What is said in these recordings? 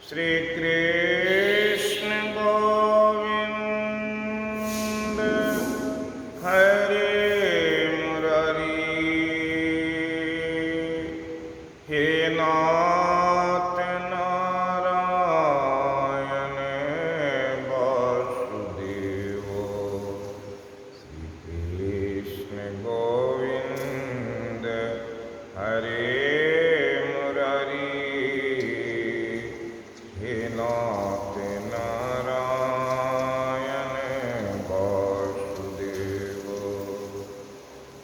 श्री कृष्ण गोविंद हरे मुरारी। हे नाथ नारायण वासुदेव। श्री कृष्ण गोविंद हरे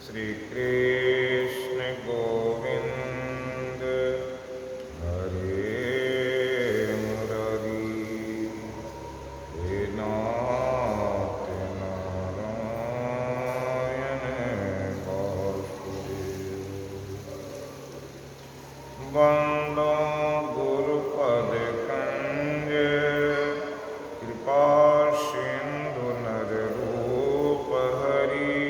श्री कृष्ण गोविंद हरे मुरारी। हे नाथ नारायण वासुदेव। वंदो गुरुपद कंज कृपा सिंधु नर रूप हरि।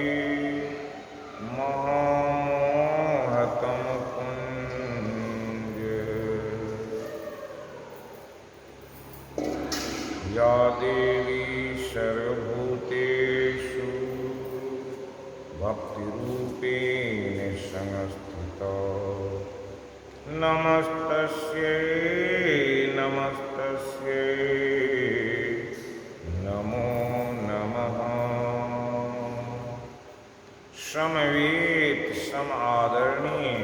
महामोहतम कुंज या देवी सर्वभूतेषु भक्तिरूपेण संस्थिता। नमस्तस्यै नमस्तस्यै नमो नमः। समवेत सम आदरणीय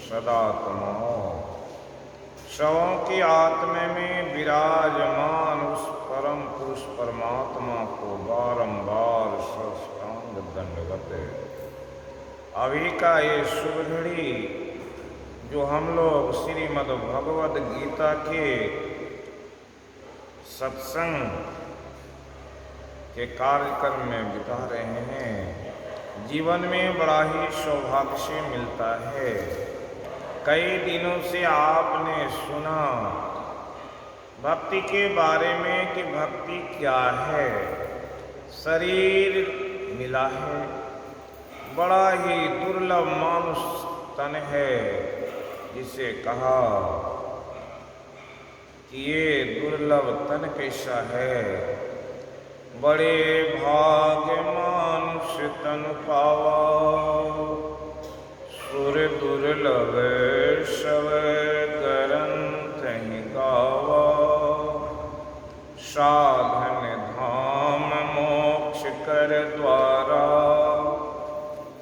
सदात्मा शवों की आत्मा में विराजमान उस परम पुरुष परमात्मा को बारंबार साष्टांग दंडवत। अभी का ये शुभ घड़ी जो हम लोग श्रीमद् भगवद गीता के सत्संग के कार्यक्रम में बिता रहे हैं, जीवन में बड़ा ही सौभाग्य से मिलता है। कई दिनों से आपने सुना भक्ति के बारे में कि भक्ति क्या है। शरीर मिला है, बड़ा ही दुर्लभ मानुष तन है, जिसे कहा कि ये दुर्लभ तन कैसा है। बड़े भाग्य मानुष तन पावा, सुर दुर्लभ शव ग्रंथ ही गावा। साधन धाम मोक्ष कर द्वारा,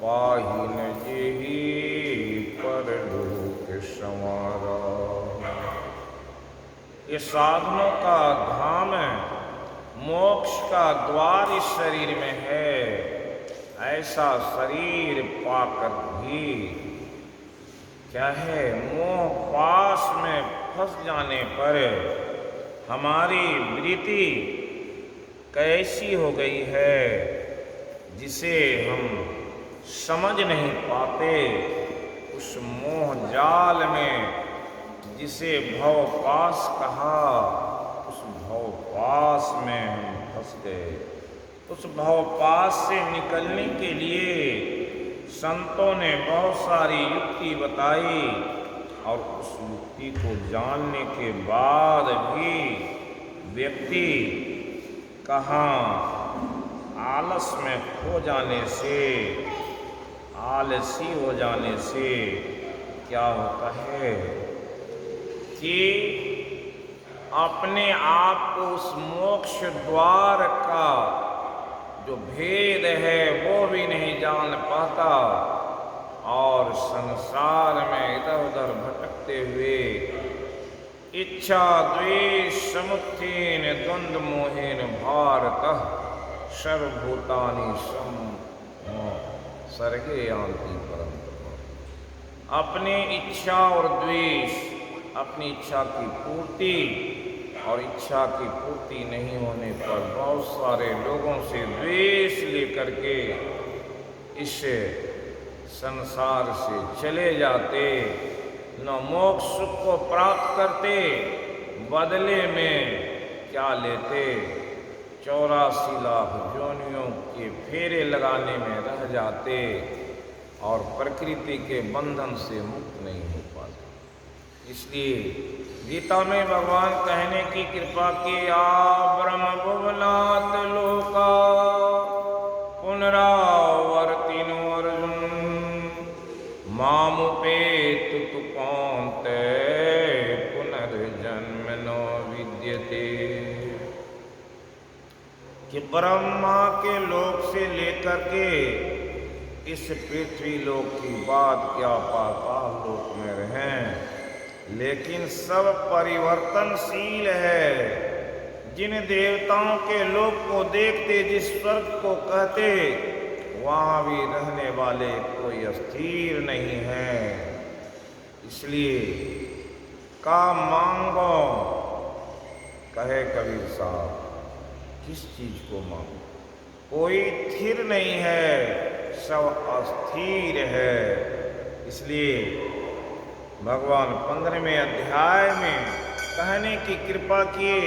पाहि न जेहि परलोक संवारा। ये साधनों का धाम मोक्ष का द्वार इस शरीर में है। ऐसा शरीर पाकर भी क्या है, मोह पास में फंस जाने पर हमारी वृत्ति कैसी हो गई है जिसे हम समझ नहीं पाते। उस मोह जाल में जिसे भव पास कहा, उस भव पास में हम फंस गए। उस भव पास से निकलने के लिए संतों ने बहुत सारी युक्ति बताई, और उस युक्ति को जानने के बाद भी व्यक्ति कहाँ आलस में खो जाने से, आलसी हो जाने से क्या होता है कि अपने आप को उस मोक्ष द्वार का जो भेद है वो भी नहीं जान पाता, और संसार में इधर उधर भटकते हुए इच्छा द्वेष समुत्थेन द्वंद्व मोहेन भारतः सर्वभूतानि सर्गे यान्ति परम। अपनी इच्छा और द्वेष, अपनी इच्छा की पूर्ति और इच्छा की पूर्ति नहीं होने पर बहुत सारे लोगों से द्वेष लेकर के इस संसार से चले जाते, न मोक्ष सुख को प्राप्त करते, बदले में क्या लेते, 84 लाख योनियों के फेरे लगाने में रह जाते और प्रकृति के बंधन से मुक्त नहीं हो पाते। इसलिए गीता में भगवान कहने की कृपा की, आ ब्रह्म भुवनात् लोका पुनरावर्तिनो अर्जुन मामुपेतु तु कौन्तेय पुनर्जन्म न विद्यते। कि ब्रह्मा के लोक से लेकर के इस पृथ्वी लोक की बात क्या पाताल लोक में रहें, लेकिन सब परिवर्तनशील है। जिन देवताओं के लोक को देखते जिस स्वर्ग को कहते, वहाँ भी रहने वाले कोई अस्थिर नहीं है। इसलिए काम मांगो, कहे कबीर साहब, किस चीज को मांगो? कोई स्थिर नहीं है, सब अस्थिर है। इसलिए भगवान 15वें अध्याय में कहने की कृपा किए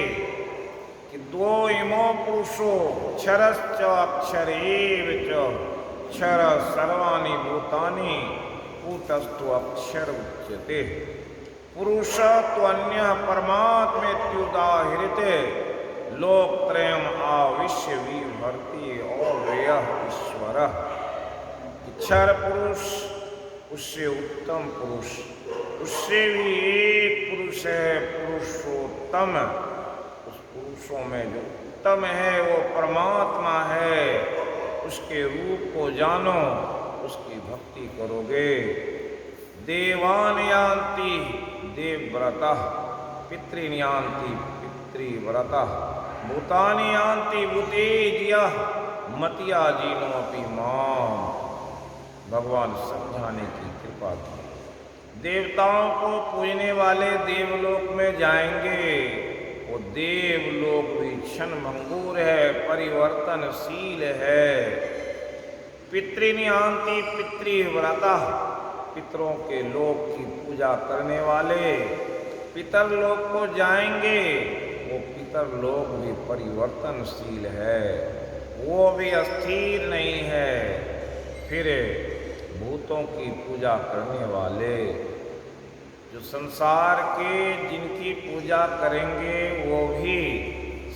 कि दो इमो पुरुषो क्षरश्च अक्षरेव च क्षर सर्वाणि भूतानि कूटस्थो अक्षर उच्यते। पुरुष तो अन्य परमात्मेत्युदाहृते लोकत्रयम् आविश्य विभर्ति अव्ययः ईश्वरः। क्षर पुरुष उससे उत्तम पुरुष, उससे भी एक पुरुष है पुरुषोत्तम। उस पुरुषों में जो उत्तम है वो परमात्मा है। उसके रूप को जानो, उसकी भक्ति करोगे। देवान यान्ति देवव्रतः पितॄन् यान्ति पितृव्रतः भूतानि यान्ति भूतेज्यः मत्या जीनोऽपि माम्। भगवान समझाने की कृपा की। देवताओं को पूजने वाले देवलोक में जाएंगे। वो देवलोक भी क्षण भंगुर है, परिवर्तनशील है। पितॄन् यान्ति पितृव्रतः पितरों के लोक की पूजा करने वाले पितर लोक को जाएंगे। वो पितर लोक भी परिवर्तनशील है, वो भी अस्थिर नहीं है। फिर भूतों की पूजा करने वाले जो संसार के जिनकी पूजा करेंगे वो भी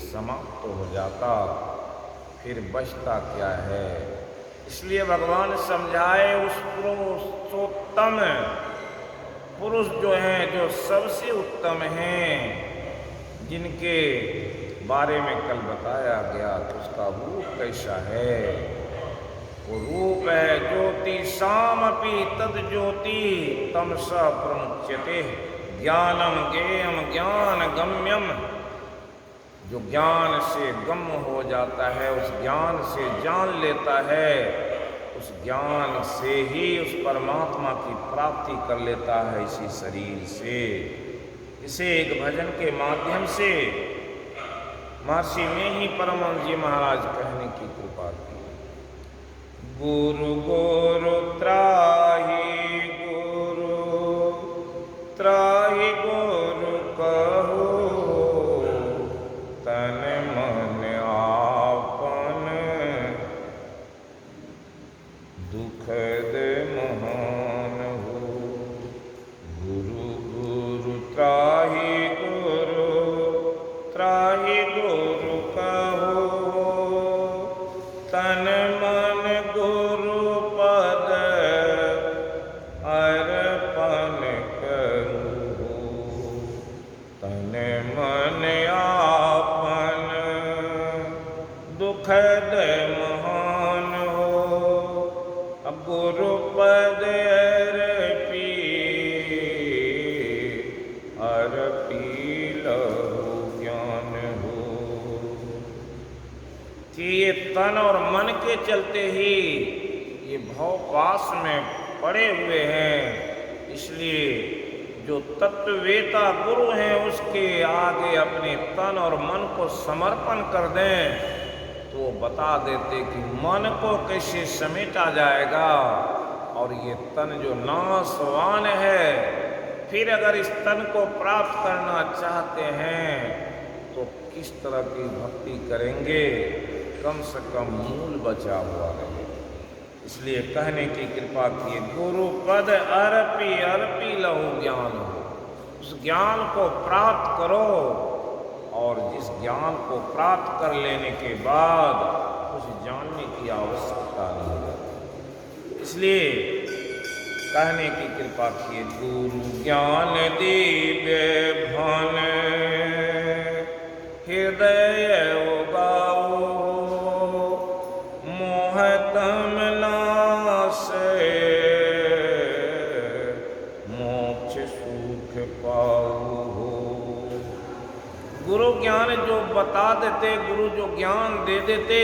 समाप्त हो जाता, फिर बचता क्या है। इसलिए भगवान समझाए उस पुरुषोत्तम पुरुष जो हैं, जो सबसे उत्तम हैं, जिनके बारे में कल बताया गया तो उसका रूप कैसा है। वो रूप है ज्योति सामपि तद ज्योति तमसा प्रमुच्यते ज्ञानम ज्ञेयम ज्ञान गम्यम। जो ज्ञान से गम्य हो जाता है, उस ज्ञान से जान लेता है, उस ज्ञान से ही उस परमात्मा की प्राप्ति कर लेता है इसी शरीर से। इसे एक भजन के माध्यम से महर्षि में ही परमहंस जी महाराज कहने की कृपा की। गुरु गुरु त्राहि गुरु त्राहि गुरु कहो तन मन आपन दुखद महान हो। गुरु गुरु त्राहि गुरु कहो तन मन गुरु पद अर्पण करो। तन मन आपन दुखद महान हो। अब गुरु पद अर्पी लहु ज्ञान हो। कि ये तन और मन के चलते ही ये भवपाश में पड़े हुए हैं। इसलिए जो तत्ववेता गुरु हैं उसके आगे अपने तन और मन को समर्पण कर दें तो वो बता देते कि मन को कैसे समेटा जाएगा और ये तन जो नाशवान है। फिर अगर इस तन को प्राप्त करना चाहते हैं तो किस तरह की भक्ति करेंगे, कम से कम मूल बचा हुआ रहे। इसलिए कहने की कृपा किए गुरु पद अर्पी लहु ज्ञान हो। उस ज्ञान को प्राप्त करो, और जिस ज्ञान को प्राप्त कर लेने के बाद कुछ जानने की आवश्यकता नहीं रहती। इसलिए कहने की कृपा किए, गुरु ज्ञान दिव्य भान हृदय उगाओ, मोह तम नासे मोक्ष सुख पाओ। गुरु ज्ञान जो बता देते, गुरु जो ज्ञान दे देते,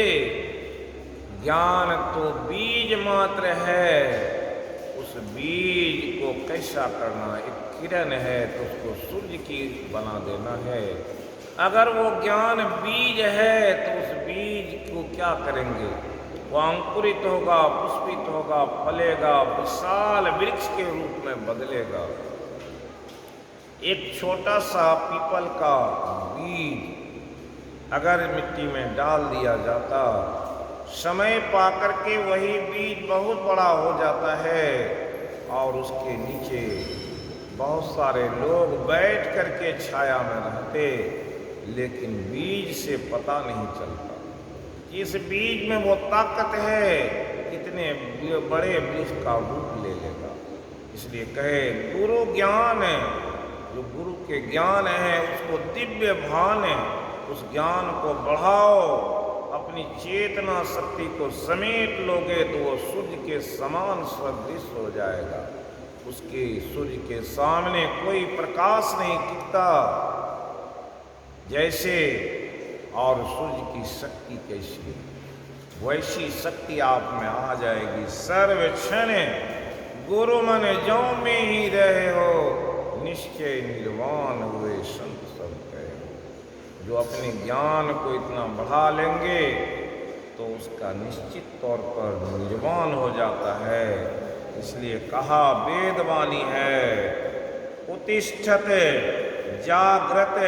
ज्ञान तो बीज मात्र है, उस बीज को कैसा करना, एक किरण है तो उसको सूर्य की बना देना है। अगर वो ज्ञान बीज है तो उस बीज को क्या करेंगे, वो अंकुरित होगा, पुष्पित होगा, फलेगा, विशाल वृक्ष के रूप में बदलेगा। एक छोटा सा पीपल का बीज अगर मिट्टी में डाल दिया जाता, समय पाकर के वही बीज बहुत बड़ा हो जाता है, और उसके नीचे बहुत सारे लोग बैठ करके छाया में रहते, लेकिन बीज से पता नहीं चलता कि इस बीज में वो ताकत है, कितने बड़े वृक्ष का रूप ले लेगा। इसलिए कहे गुरु ज्ञान है, जो गुरु के ज्ञान है उसको दिव्य भान है, उस ज्ञान को बढ़ाओ, अपनी चेतना शक्ति को समेट लोगे तो वो सूर्य के समान सदृश हो जाएगा। उसके सूर्य के सामने कोई प्रकाश नहीं टिकता जैसे, और सूर्य की शक्ति कैसी है वैसी शक्ति आप में आ जाएगी। सर्व क्षण गुरु मन जो में ही रहे हो, निश्चय निर्वाण हुए संत सब कहे। जो अपने ज्ञान को इतना बढ़ा लेंगे तो उसका निश्चित तौर पर निर्वाण हो जाता है। इसलिए कहा वेदवाणी है, उत्तिष्ठत जागृत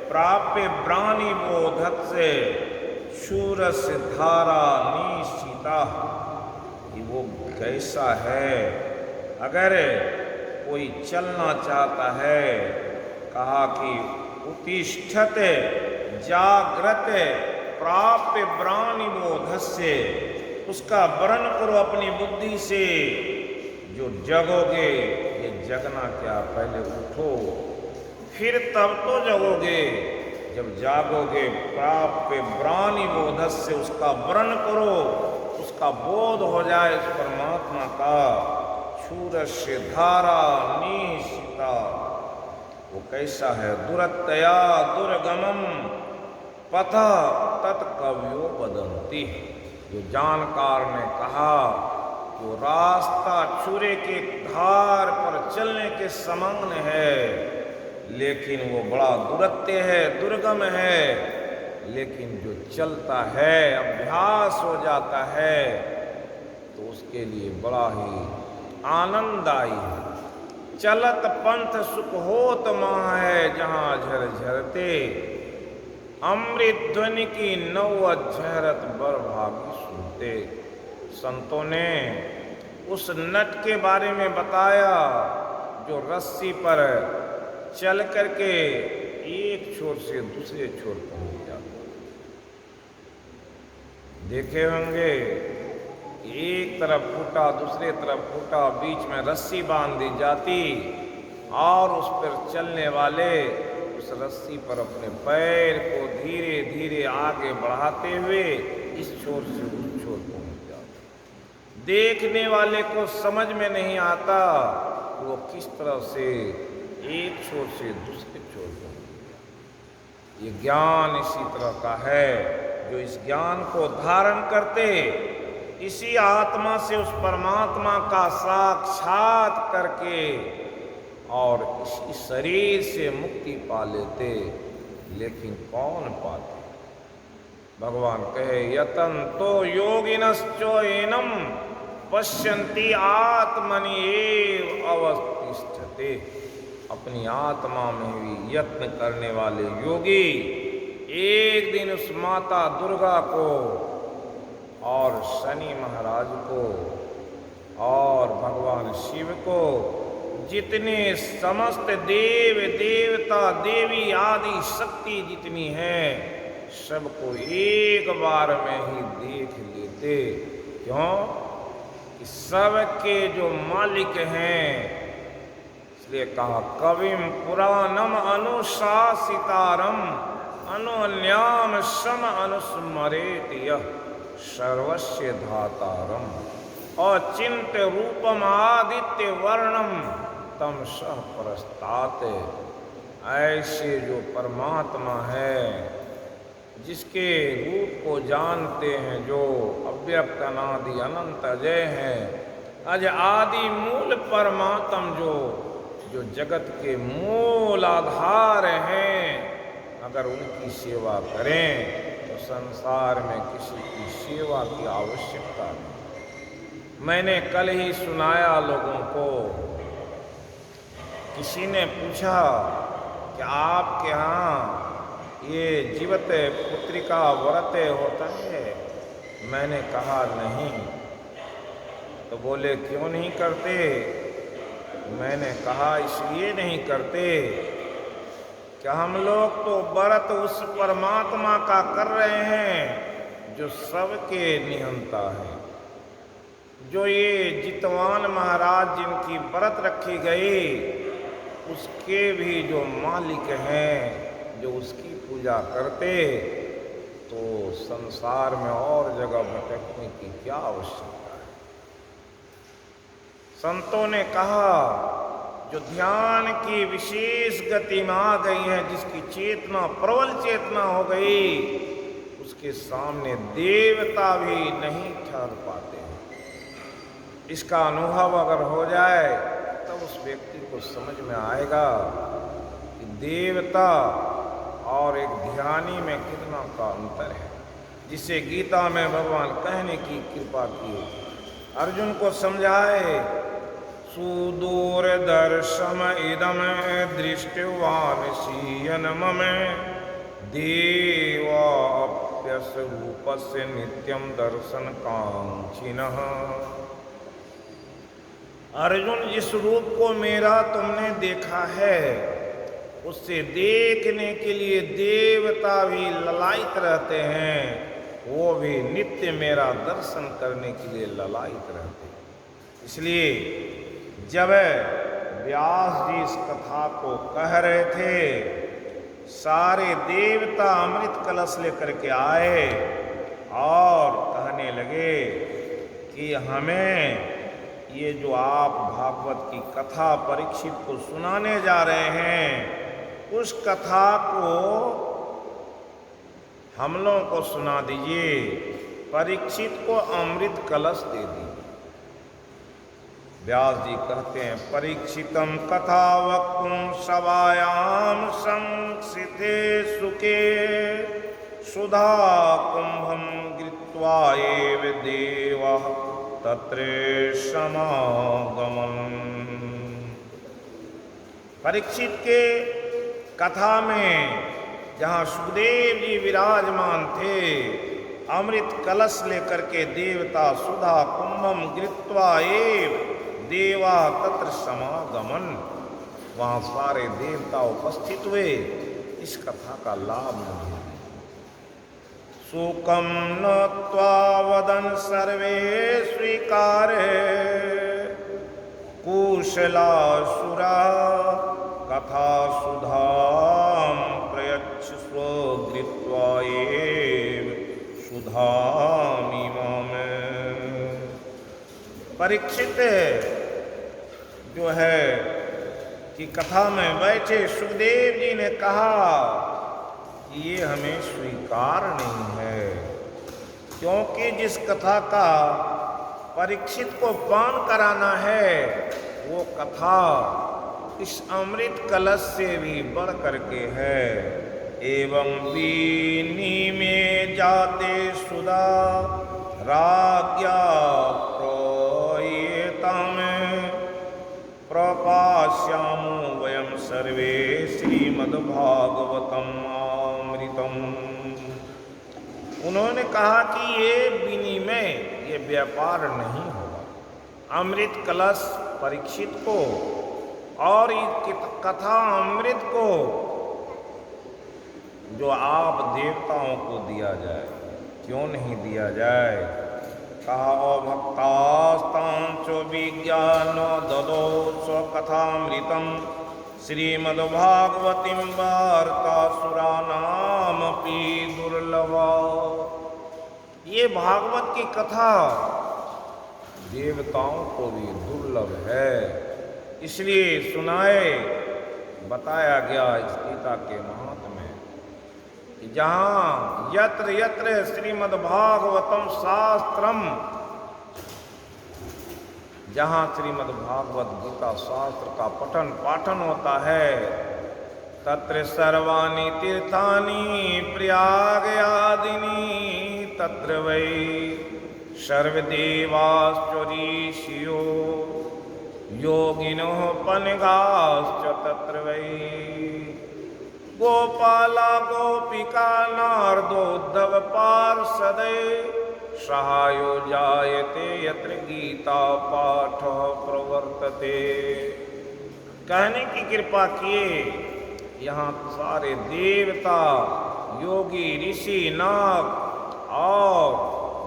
प्राप्य ब्राणी बोधत से शूरस धारा निशिता। कि वो कैसा है, अगर कोई चलना चाहता है, कहा कि उत्तिष्ठत जागृत प्राप्य ब्राणी बोधस्य, उसका वर्णन करो अपनी बुद्धि से। जो जगोगे, ये जगना क्या, पहले उठो फिर तब तो जगोगे। जब जागोगे प्राप्य ब्राणी बोधस्य, उसका वर्णन करो, उसका बोध हो जाए उस परमात्मा का। क्षुरस्य धारा निशिता, वो कैसा है, दुरतया दुर्गमम पथ तत्कव्यो वदन्ति। जो जानकार ने कहा वो रास्ता छुरे के धार पर चलने के समान है, लेकिन वो बड़ा दुरत्य है, दुर्गम है। लेकिन जो चलता है, अभ्यास हो जाता है, तो उसके लिए बड़ा ही आनंददायी है। चलत पंथ सुख होत माह है, जहाँ झर झरते अमृत ध्वनि की नौ झरत बर भागी सुनते। संतों ने उस नट के बारे में बताया जो रस्सी पर चल करके एक छोर से दूसरे छोर पहुंच जाता। देखे होंगे एक तरफ फूटा, दूसरे तरफ फूटा, बीच में रस्सी बांध दी जाती, और उस पर चलने वाले उस रस्सी पर अपने पैर को धीरे धीरे आगे बढ़ाते हुए इस छोर से उस छोर पहुंच जाते। देखने वाले को समझ में नहीं आता वो किस तरह से एक छोर से दूसरे छोर पहुंच। ये ज्ञान इसी तरह का है, जो इस ज्ञान को धारण करते, इसी आत्मा से उस परमात्मा का साक्षात करके और इसी शरीर से मुक्ति पा लेते। लेकिन कौन पाते? भगवान कहे यतन तो योगिनश्चो एनम पश्यन्ति आत्मनि एव अवस्थिष्ठते। अपनी आत्मा में भी यत्न करने वाले योगी एक दिन उस माता दुर्गा को और शनि महाराज को और भगवान शिव को जितने समस्त देव देवता देवी आदि शक्ति जितनी है सबको एक बार में ही देख लेते। क्यों कि सबके जो मालिक हैं, इसलिए कहा कविम पुराणम अनुशासितारम अनुन्याम सम अनुस्मरेत यः सर्वस्य धातारम अचिंत्य रूपम आदित्य वर्णम तम सह परस्तात। ऐसे जो परमात्मा है जिसके रूप को जानते हैं, जो अव्यक्त अनादि अनंत अजय हैं, अज आदि मूल परमात्म जो जगत के मूल आधार हैं, अगर उनकी सेवा करें तो संसार में किसी की सेवा की आवश्यकता नहीं। मैंने कल ही सुनाया लोगों को, किसी ने पूछा कि आपके यहाँ ये जीवित पुत्रिका व्रत होता है? मैंने कहा नहीं। तो बोले क्यों नहीं करते? मैंने कहा इसलिए नहीं करते कि हम लोग तो व्रत उस परमात्मा का कर रहे हैं जो सबके निहंता है, जो ये जितवान महाराज जिनकी व्रत रखी गई उसके भी जो मालिक हैं, जो उसकी पूजा करते, तो संसार में और जगह भटकने की क्या आवश्यकता है। संतों ने कहा जो ध्यान की विशेष गति में आ गई है, जिसकी चेतना प्रबल चेतना हो गई, उसके सामने देवता भी नहीं ठहर पाते हैं। इसका अनुभव अगर हो जाए तब उस व्यक्ति को समझ में आएगा कि देवता और एक ध्यानी में कितना का अंतर है, जिसे गीता में भगवान कहने की कृपा की। अर्जुन को समझाए सुदूरदर्शम इदम दृष्टवान सीयन मम देवाप्यस रूपस्य नित्यम दर्शन कांक्षिनः। अर्जुन, जिस रूप को मेरा तुमने देखा है उससे देखने के लिए देवता भी ललायित रहते हैं, वो भी नित्य मेरा दर्शन करने के लिए ललायित रहते हैं। इसलिए जब व्यास जी इस कथा को कह रहे थे, सारे देवता अमृत कलश लेकर के आए और कहने लगे कि हमें ये जो आप भागवत की कथा परीक्षित को सुनाने जा रहे हैं, उस कथा को हम लोगों को सुना दीजिए। परीक्षित को अमृत कलश दे दीजिए। व्यास जी कहते हैं परीक्षितम कथा वक्तुं सभायां संस्थिते सुखे सुधा कुंभम गृत्वा एव देवः तत्र समागमन्। परीक्षित के कथा में जहाँ सुखदेव जी विराजमान थे, अमृत कलश लेकर के देवता सुधा कुंभम गृत्वा एव देवा तत्र समागमन, वहाँ सारे देवता उपस्थित हुए इस कथा का लाभ मिले। शोकम नत्वा वदन सर्वे स्वीकारे कुशलासुरा कथा सुधाम प्रयच्छ स्वगृत्वा एव सुधामिमाम। परीक्षित जो है कि कथा में बैठे सुखदेव जी ने कहा कि ये हमें स्वीकार नहीं है, क्योंकि जिस कथा का परीक्षित को पान कराना है वो कथा इस अमृत कलश से भी बढ़ करके है। एवं वीनी में जाते सुधा राज्ञा प्रपास्यामो वयं सर्वे श्रीमद्भागवतम अमृतम। उन्होंने कहा कि ये विनिमय, ये व्यापार नहीं होगा। अमृत कलश परीक्षित को और इस कथा अमृत को जो आप देवताओं को दिया जाए, क्यों नहीं दिया जाए। कहा भक्तास्तांचो विज्ञानो ददो स्वकथामृतम श्रीमद्भागवतीं वार्तासुराणामपि दुर्लभा। ये भागवत की कथा देवताओं को भी दुर्लभ है, इसलिए सुनाए बताया गया इस गीता के महात्म्य में कि जहाँ यत्र यत्र श्रीमद्भागवतम शास्त्रम, जहाँ श्रीमद्भागवत गीता शास्त्र का पठन पाठन होता है, तत्र सर्वाणि तीर्थानि प्रयागयादीनि तत्र वै सर्वदेवाश्च ऋषियो योगिनो पन्गाश्च तत्र वै गोपाला गोपिका नारदोद्धव पार्षदे सहायो जायते यत्र गीता पाठ प्रवर्तते। कहने की कृपा किए यहाँ सारे देवता योगी ऋषि नाग और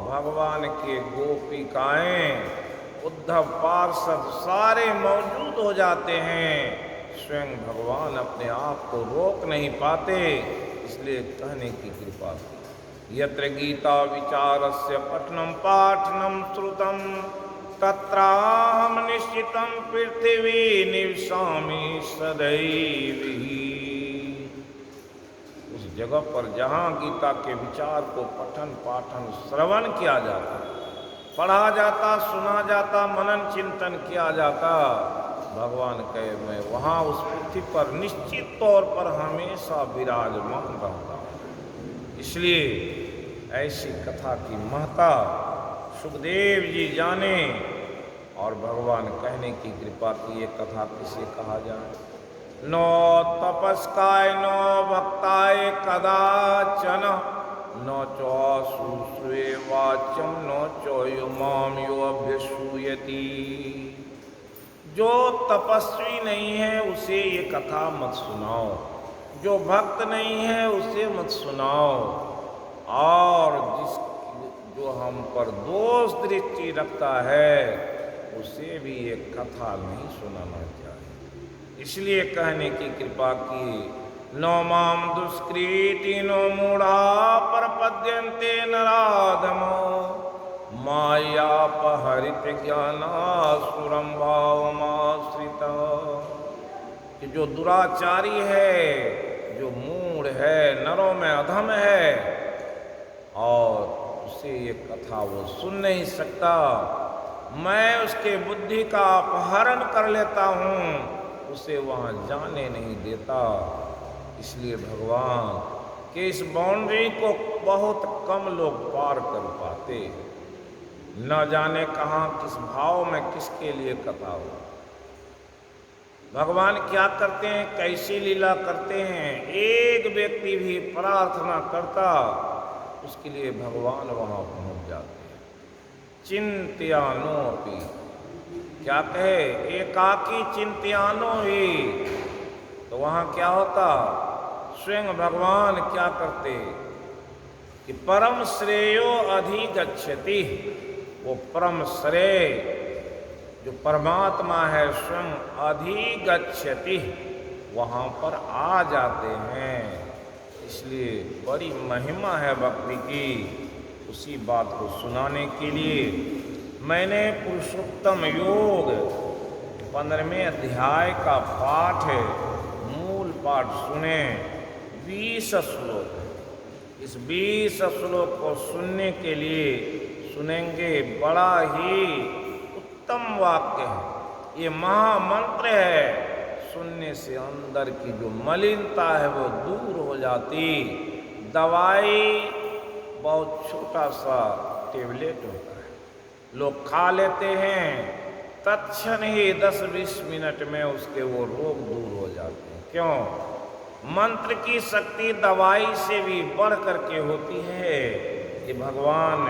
भगवान के गोपिकाएं उद्धव पार्षद सारे मौजूद हो जाते हैं। स्वयं भगवान अपने आप को रोक नहीं पाते, इसलिए कहने की कृपा की। यत्र गीता विचारस्य पठनं पाठनं श्रुतं तत्राहं निश्चितं पृथिवी निवसामि सदैव ही। उस जगह पर जहाँ गीता के विचार को पठन पाठन श्रवण किया जाता, पढ़ा जाता, सुना जाता, मनन चिंतन किया जाता, भगवान कहे मैं वहाँ उस पृथ्वी पर निश्चित तौर पर हमेशा विराजमान रहता हूँ। इसलिए ऐसी कथा की महत्ता सुखदेव जी जाने और भगवान कहने की कृपा की ये कथा किसे कहा जाए। नो तपस्काय नो भक्ताय कदाचन नो चौसुश्रुवे वाच्यम नो चोयुमाम यो अभ्यसूयति। जो तपस्वी नहीं है उसे ये कथा मत सुनाओ, जो भक्त नहीं है उसे मत सुनाओ, और जो हम पर दोष दृष्टि रखता है उसे भी ये कथा नहीं सुनाना चाहिए। इसलिए कहने की कृपा की। नो माम दुष्कृति नो मूढ़ा प्रपद्यन्ते नराधमो मायापहरित ज्ञानासुरं भावमाश्रिता। कि जो दुराचारी है, जो मूढ़ है, नरों में अधम है, और उसे ये कथा वो सुन नहीं सकता, मैं उसके बुद्धि का अपहरण कर लेता हूँ, उसे वहाँ जाने नहीं देता। इसलिए भगवान के इस बाउंड्री को बहुत कम लोग पार कर पाते। न जाने कहाँ किस भाव में किसके लिए कथा हो। भगवान क्या करते हैं, कैसी लीला करते हैं, एक व्यक्ति भी प्रार्थना करता उसके लिए भगवान वहाँ पहुँच जाते हैं। चिंत्यानो अपि, क्या कहे, एकाकी चिंत्यानो ही। तो वहाँ क्या होता, स्वयं भगवान क्या करते कि परम श्रेयो अधिगच्छति। वो परम श्रेय जो परमात्मा है स्वयं अधिगच्छति, वहाँ पर आ जाते हैं। इसलिए बड़ी महिमा है भक्ति की। उसी बात को सुनाने के लिए मैंने पुरुषोत्तम योग 15वें अध्याय का पाठ है, मूल पाठ सुने। 20 श्लोक है। इस 20 श्लोक को सुनने के लिए सुनेंगे, बड़ा ही उत्तम वाक्य है, ये महामंत्र है। सुनने से अंदर की जो मलिनता है वो दूर हो जाती। दवाई बहुत छोटा सा टेबलेट होता है, लोग खा लेते हैं, तत्क्षण ही 10-20 मिनट में उसके वो रोग दूर हो जाते हैं। क्यों? मंत्र की शक्ति दवाई से भी बढ़ करके होती है। ये भगवान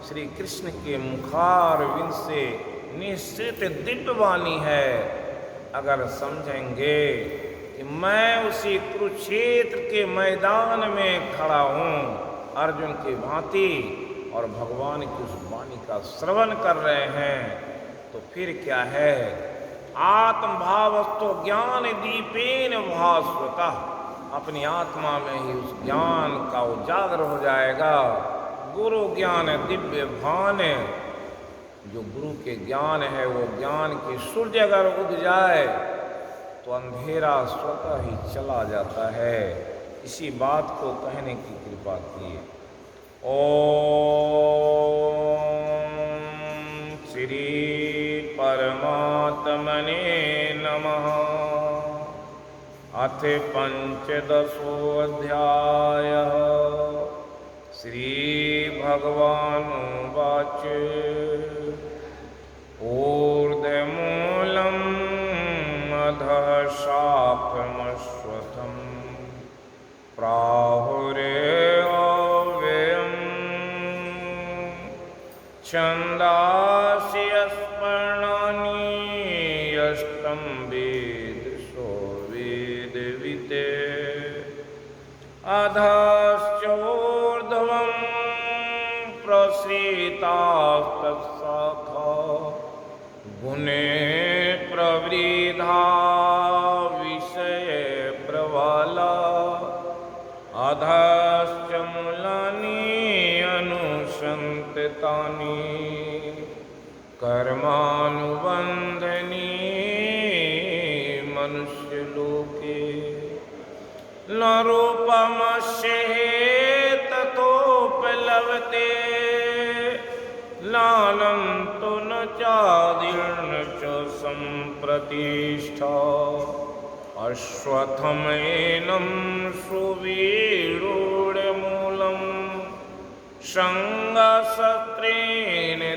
श्री कृष्ण के मुखारविंद से निश्चित दिव्य वाणी है। अगर समझेंगे कि मैं उसी कुरुक्षेत्र के मैदान में खड़ा हूँ अर्जुन की भांति और भगवान की उस वाणी का श्रवण कर रहे हैं, तो फिर क्या है, आत्मभावस्तो ज्ञान दीपेन भास्वतः, अपनी आत्मा में ही उस ज्ञान का उजागर हो जाएगा। गुरु ज्ञान दिव्य भान, जो गुरु के ज्ञान है वो ज्ञान की सूर्य अगर उग जाए तो अंधेरा स्वतः ही चला जाता है। इसी बात को कहने की कृपा की। ओम श्री परमात्मने नमः। अथ पंचदशोऽध्यायः। श्री भगवानुवाच ऊर्ध्वमूलम् अधः शाखमश्वत्थम् प्राहुरेऽव्ययम् छन्दांसि यस्पर्णानि यस्तं वेद सो वेदवित् अधश्चोर्ध्वं प्रसृतास्तत्शाखा गुणे प्रवृद्धा विषये प्रबला अधश्च मूलानि अनुसन्ति तानि कर्मानुबन्धनी मनुष्यलोके न रूपमस्येह ततोपलभते नानन्तो न चादीर्न च सम्प्रतिष्ठा अश्वत्थमेनं सुविरूढमूलम् संगशस्त्रेण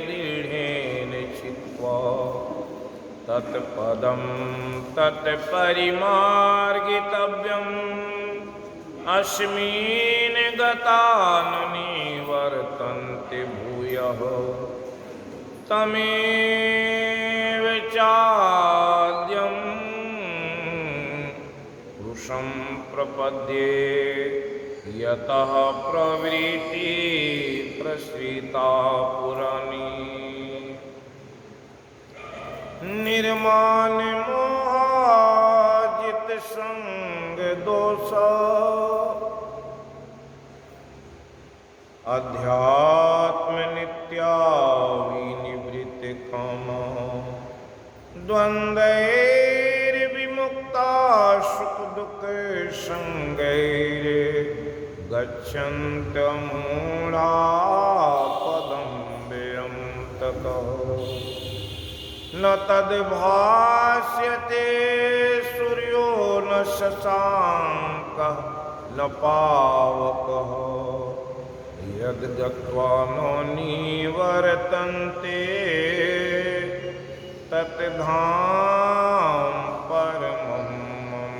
दृढेन छित्त्वा तत्पदं तत्परिमार्गितव्यम् अस्मिन् गता न निवर्तन्ते भूयः तमेव चाद्यं पुरुषं प्रपद्ये यतः प्रवृत्ति प्रसृता पुराणी निर्माण मोहाजित संग दोष अध्यात्म नित्या विनिवृत्त काम द्वन्द्वैर्विमुक्ता सुख दुख संगैर गच्छन्त्यमूढा पदं व्ययं ततः न तद्भास्यते सूर्यो न शशाङ्कः न पावकः यद्गत्वा न निवर्तन्ते तद्धाम परमं मम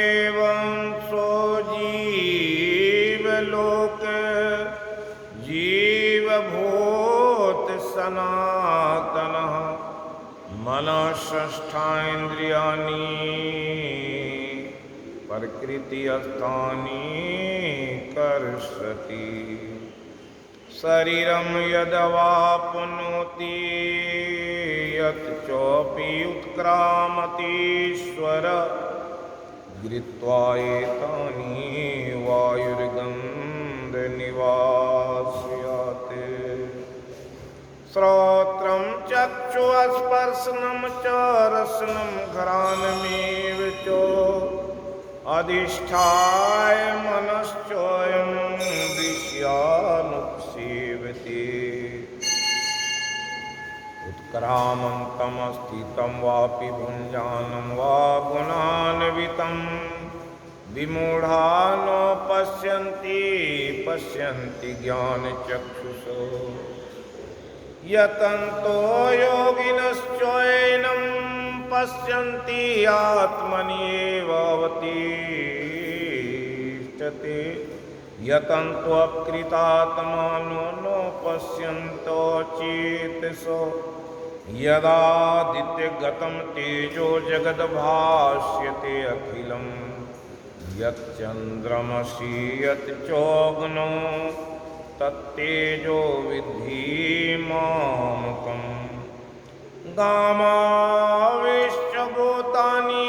ममेवंसो जीवलोक जीवभूत सनातनः मनःषष्ठान्द्रियाणि प्रकृतिस्थानि कर्षति शरीरं यदवाप्नोति यत् चोपि उत्क्रामतीश्वर गृहीत्वा एतानि वायुर्गन्धनिवास्यात् श्रोत्रं चक्षुस्पर्शनं च रसनं घ्राणमेव च अधिष्ठाय मनश्चोऽयं विषयानुपसेवते उत्क्रामन्तमस्थितं वापि भुञ्जानं वा गुणान्वितं विमूढा न पश्यन्ति ज्ञानचक्षुषो यतन्तो योगिनश्चैनं पश्यन्ति आत्मन्येवावतिष्ठते यतन्त्वकृतात्मानो न पश्यन्तो चेतसो यदादित्यगतं तेजो जगद्भास्यते अखिलं यच्चन्द्रमसि यच्चोग्नो तत्तेजो विद्धि मामकम् गामाविश्च भूतानि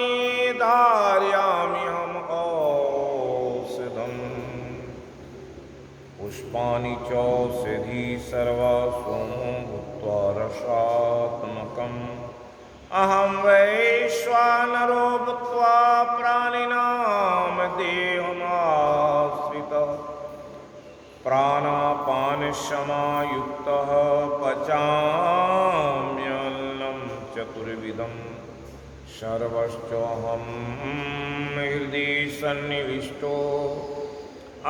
धारयाम्यहम् औषधम् पुष्पाणि चौषधी सर्वा सोमो भूत्वा रसात्मकम् अहं वैश्वानरो भूत्वा प्राणिनां देहमाश्रितः प्राणापानसमायुक्तः पचाम्यन्नं चतुर्विधं सर्वश्चोऽहं हृदि सन्निविष्टो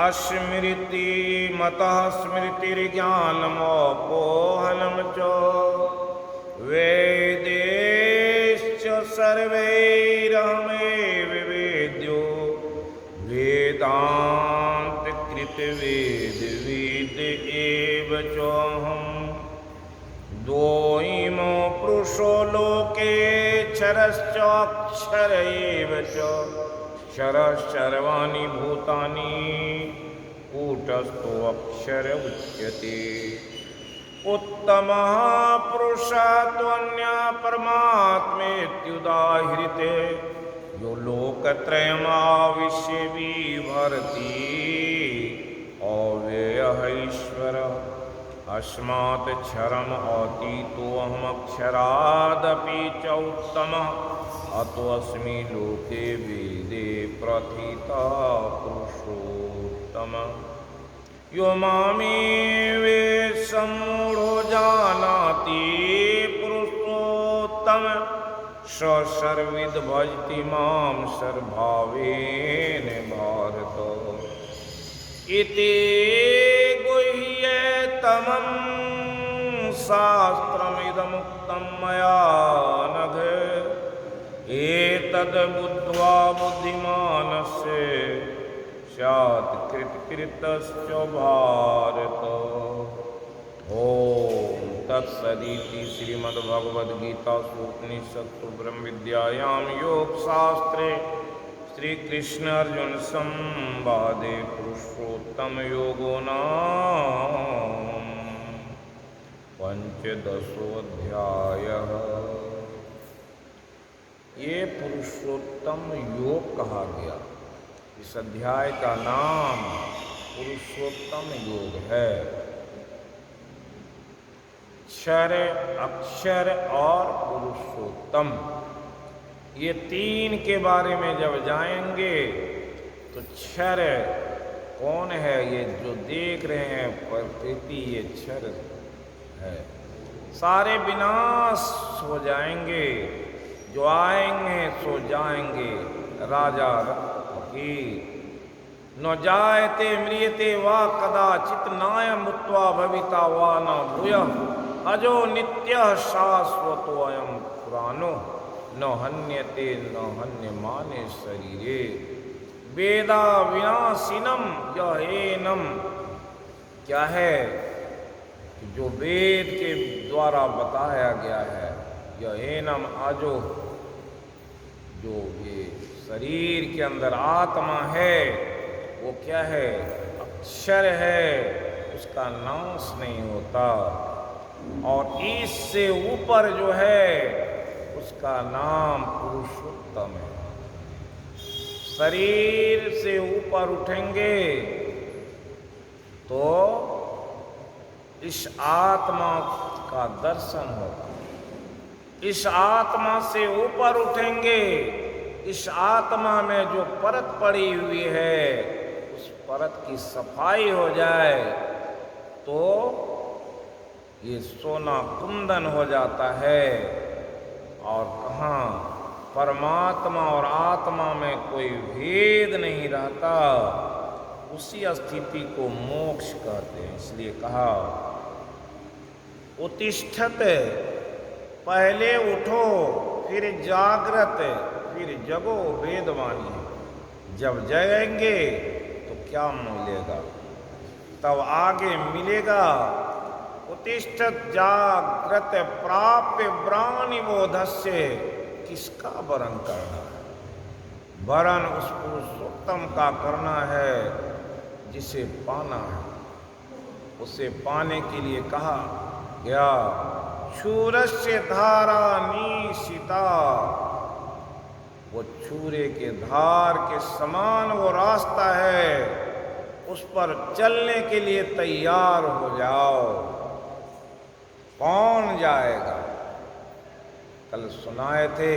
अस्मृतिमतः स्मृतिर्ज्ञानमपोहनं च वेदैश्च सर्वैरहमेव वेद्यो वेदान्तकृतवेदविद् एव चोऽहं द्वयिमो पुरुषो लोके क्षरश्चाक्षर एव च क्षरश्चर्वाणि भूतानि कूटस्थोऽक्षर उच्यते उत्तमः पुरुषः त्वन्यः परमात्मेत्युदाहृते यो लोकत्रयमाविश्य बिभर्ति अव्ययः ईश्वरः अस्मात् क्षरम् अतीतोऽहमक्षरादपि च उत्तमः अतोऽस्मि लोके वेदे प्रथितः पुरुषोत्तमः यो मामेवेशमूढो जानाति पुरुषोत्तमः स सर्वविद् भजति मां सर्वभावेन भारत इति गुह्यतमं शास्त्रमिदमुक्तं मया नघ एतद्बुद्ध्वा बुद्धिमानस्य स्यात् कृतकृतश्च भारत। ओम तत्सदिति श्रीमद्भगवद्गीतासु उपनिषत्सु ब्रह्मविद्यायां योगशास्त्रे श्रीकृष्ण अर्जुन संवादे पुरुषोत्तम योगो नाम पंचदशोऽध्यायः। ये पुरुषोत्तम योग कहा गया। इस अध्याय का नाम पुरुषोत्तम योग है। क्षर, अक्षर और पुरुषोत्तम, ये तीन के बारे में जब जाएंगे तो क्षर कौन है? ये जो देख रहे हैं प्रकृति, ये क्षर है। सारे विनाश हो जाएंगे, जो आएंगे सो जाएंगे। राजा फकीर न जायते म्रियते वा कदाचित नायं भूत्वा भविता वा न भूयः अजो नित्यः शाश्वतोऽयं पुराणो न हन्यते न हन्यमाने शरीरे वेदा विनाशिनम यह एनम। क्या है? जो वेद के द्वारा बताया गया है, यह एनम आजो, जो ये शरीर के अंदर आत्मा है वो क्या है? अक्षर है, उसका नाश नहीं होता। और इससे ऊपर जो है उसका नाम पुरुषोत्तम है। शरीर से ऊपर उठेंगे तो इस आत्मा का दर्शन होगा। इस आत्मा से ऊपर उठेंगे, इस आत्मा में जो परत पड़ी हुई है उस परत की सफाई हो जाए तो ये सोना कुंदन हो जाता है। और कहाँ परमात्मा और आत्मा में कोई भेद नहीं रहता, उसी स्थिति को मोक्ष कहते हैं। इसलिए कहा उत्तिष्ठत, पहले उठो फिर जागृत फिर जगो वेदवाणी। जब जगेंगे तो क्या मिलेगा? तब आगे मिलेगा उत्तिष्ठत जाग्रत प्राप्य ब्राह्मणिबोधस्य, किसका वरण करना है? वरण उस पुरुषोत्तम का करना है जिसे पाना है। उसे पाने के लिए कहा गया क्षूरस्य धारा निशिता, वो छूरे के धार के समान वो रास्ता है, उस पर चलने के लिए तैयार हो जाओ। कौन जाएगा? कल सुनाए थे,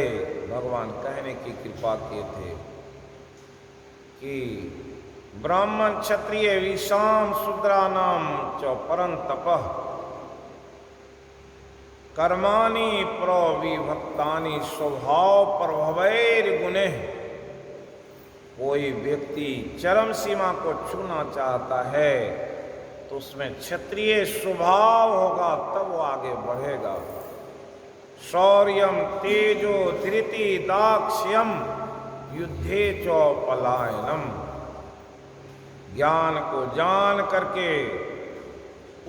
भगवान कहने की कृपा किए थे कि ब्राह्मण क्षत्रिय विषाम शूद्रानाम च परंतपः कर्माणि प्रविभक्तानि स्वभाव प्रभवैर्गुणे। कोई व्यक्ति चरम सीमा को छूना चाहता है तो उसमें क्षत्रिय स्वभाव होगा, तब वो आगे बढ़ेगा। शौर्यम तेजो धृति दाक्ष्यम युद्धे च पलायनम। ज्ञान को जान करके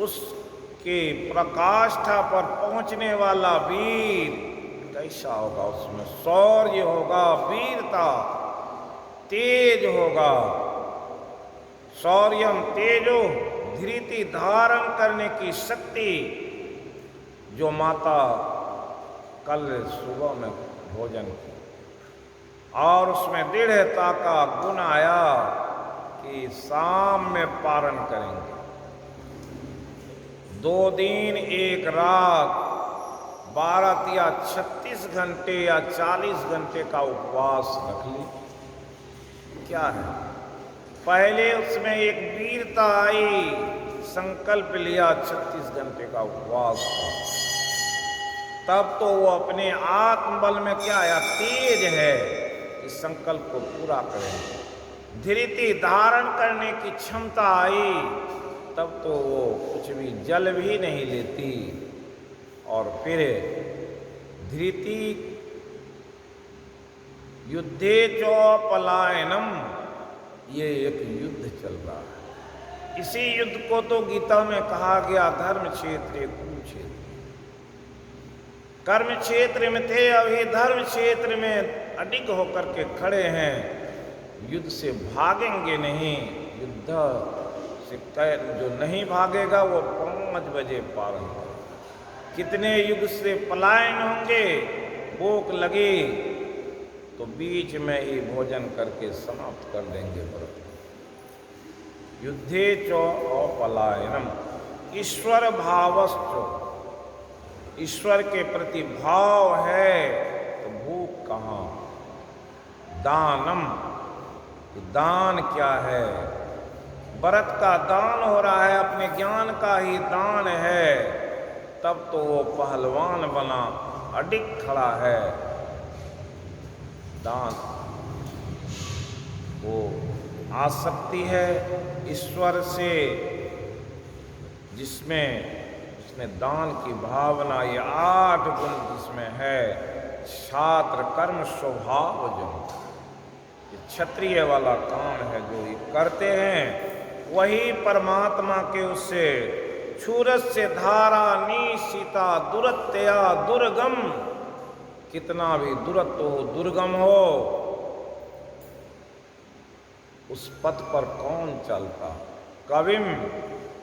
उसके प्रकाष्ठा पर पहुंचने वाला वीर कैसा होगा? उसमें शौर्य होगा, वीरता, तेज होगा। शौर्यम तेजो धृति, धारण करने की शक्ति। जो माता कल सुबह में भोजन की और उसमें दृढ़ता का गुण आया कि शाम में पारण करेंगे। 2 दिन 1 रात 12 या 36 घंटे या 40 घंटे का उपवास रख ली। क्या है? पहले उसमें एक वीरता आई, संकल्प लिया 36 घंटे का उपवास का, तब तो वो अपने आत्मबल में क्या आया? तेज है, इस संकल्प को पूरा करेंगे। धृति, धारण करने की क्षमता आई, तब तो वो कुछ भी जल भी नहीं लेती। और फिर धृति युद्धे च पलायनम, ये एक युद्ध चल रहा है। इसी युद्ध को तो गीता में कहा गया धर्म क्षेत्र कुरुक्षेत्र। कर्म क्षेत्र में थे, अभी धर्म क्षेत्र में अडिग होकर के खड़े हैं। युद्ध से भागेंगे नहीं। युद्ध से जो नहीं भागेगा वो 5 बजे पारण करेगा। कितने युग से पलायन होंगे, भूख लगी तो बीच में ही भोजन करके समाप्त कर देंगे व्रत। युद्धे च अपलायनम ईश्वर भावश्च, ईश्वर के प्रति भाव है तो भूख कहाँ? दानम, दान क्या है? व्रत का दान हो रहा है, अपने ज्ञान का ही दान है, तब तो वो पहलवान बना अडिग खड़ा है। दान वो आसक्ति है ईश्वर से, जिसमें उसमें दान की भावना, ये 8 गुण जिसमें है। छात्र कर्म स्वभाव जो ये क्षत्रिय वाला काम है जो ये करते हैं, वही परमात्मा के उससे क्षूरस्य धारा निशिता दुरत्या दुर्गम। कितना भी दुरत्व हो, दुर्गम हो, उस पथ पर कौन चलता? कविम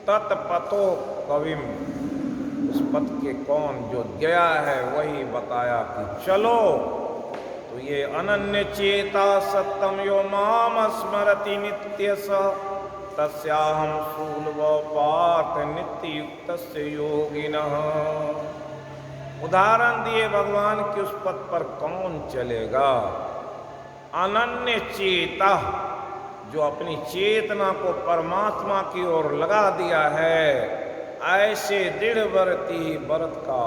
तत्पतो कविम, उस पथ के कौन जो गया है वही बताया कि चलो। तो ये अनन्य चेता सत्यम यो माम स्मरति नित्य स तस्याहम शूलव पार्थ नित्य युक्त योगिनः। उदाहरण दिए भगवान कि उस पथ पर कौन चलेगा? अनन्य चेता, जो अपनी चेतना को परमात्मा की ओर लगा दिया है, ऐसे दृढ़व्रती व्रत का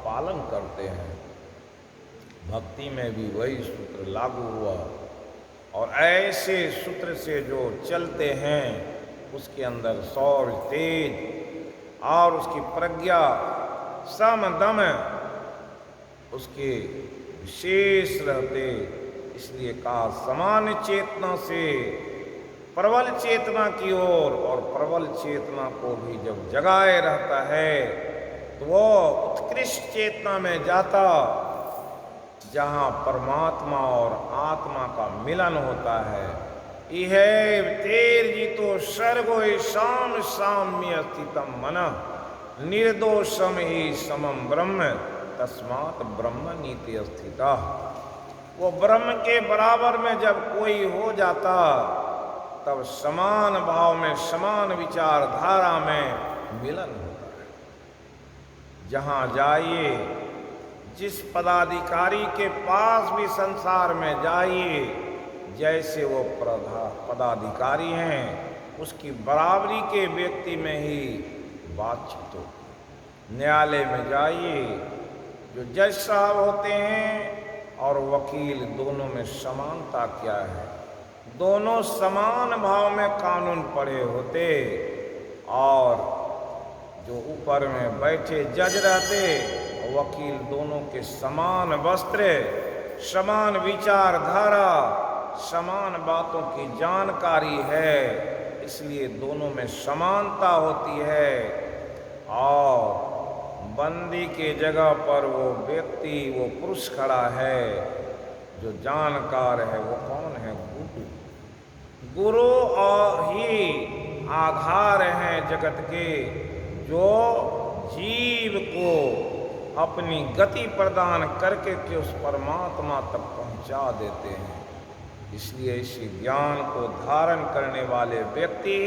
पालन करते हैं। भक्ति में भी वही सूत्र लागू हुआ। और ऐसे सूत्र से जो चलते हैं उसके अंदर शौर्य, तेज और उसकी प्रज्ञा, सम दम उसके विशेष रहते। इसलिए कहा सामान्य चेतना से प्रबल चेतना की ओर, और प्रबल चेतना को भी जब जगाए रहता है तो वो उत्कृष्ट चेतना में जाता, जहाँ परमात्मा और आत्मा का मिलन होता है। इह तेर्जी तो सर्गो शाम साम्य स्थितम मन निर्दोषम ही समम ब्रह्म तस्मात् ब्रह्म नीति स्थिता। वो ब्रह्म के बराबर में जब कोई हो जाता, तब समान भाव में, समान विचारधारा में मिलन होता है। जहाँ जाइए, जिस पदाधिकारी के पास भी संसार में जाइए, जैसे वो पदाधिकारी हैं, उसकी बराबरी के व्यक्ति में ही बातचीत हो। न्यायालय में जाइए, जो जज साहब होते हैं और वकील, दोनों में समानता क्या है? दोनों समान भाव में कानून पढ़े होते, और जो ऊपर में बैठे जज रहते, वकील दोनों के समान वस्त्र, समान विचारधारा, समान बातों की जानकारी है, इसलिए दोनों में समानता होती है। और बंदी के जगह पर वो व्यक्ति, वो पुरुष खड़ा है, जो जानकार है, वो कौन है? गुरु। गुरु और ही आधार हैं जगत के, जो जीव को अपनी गति प्रदान करके के उस परमात्मा तक पहुंचा देते हैं। इसलिए इसी ज्ञान को धारण करने वाले व्यक्ति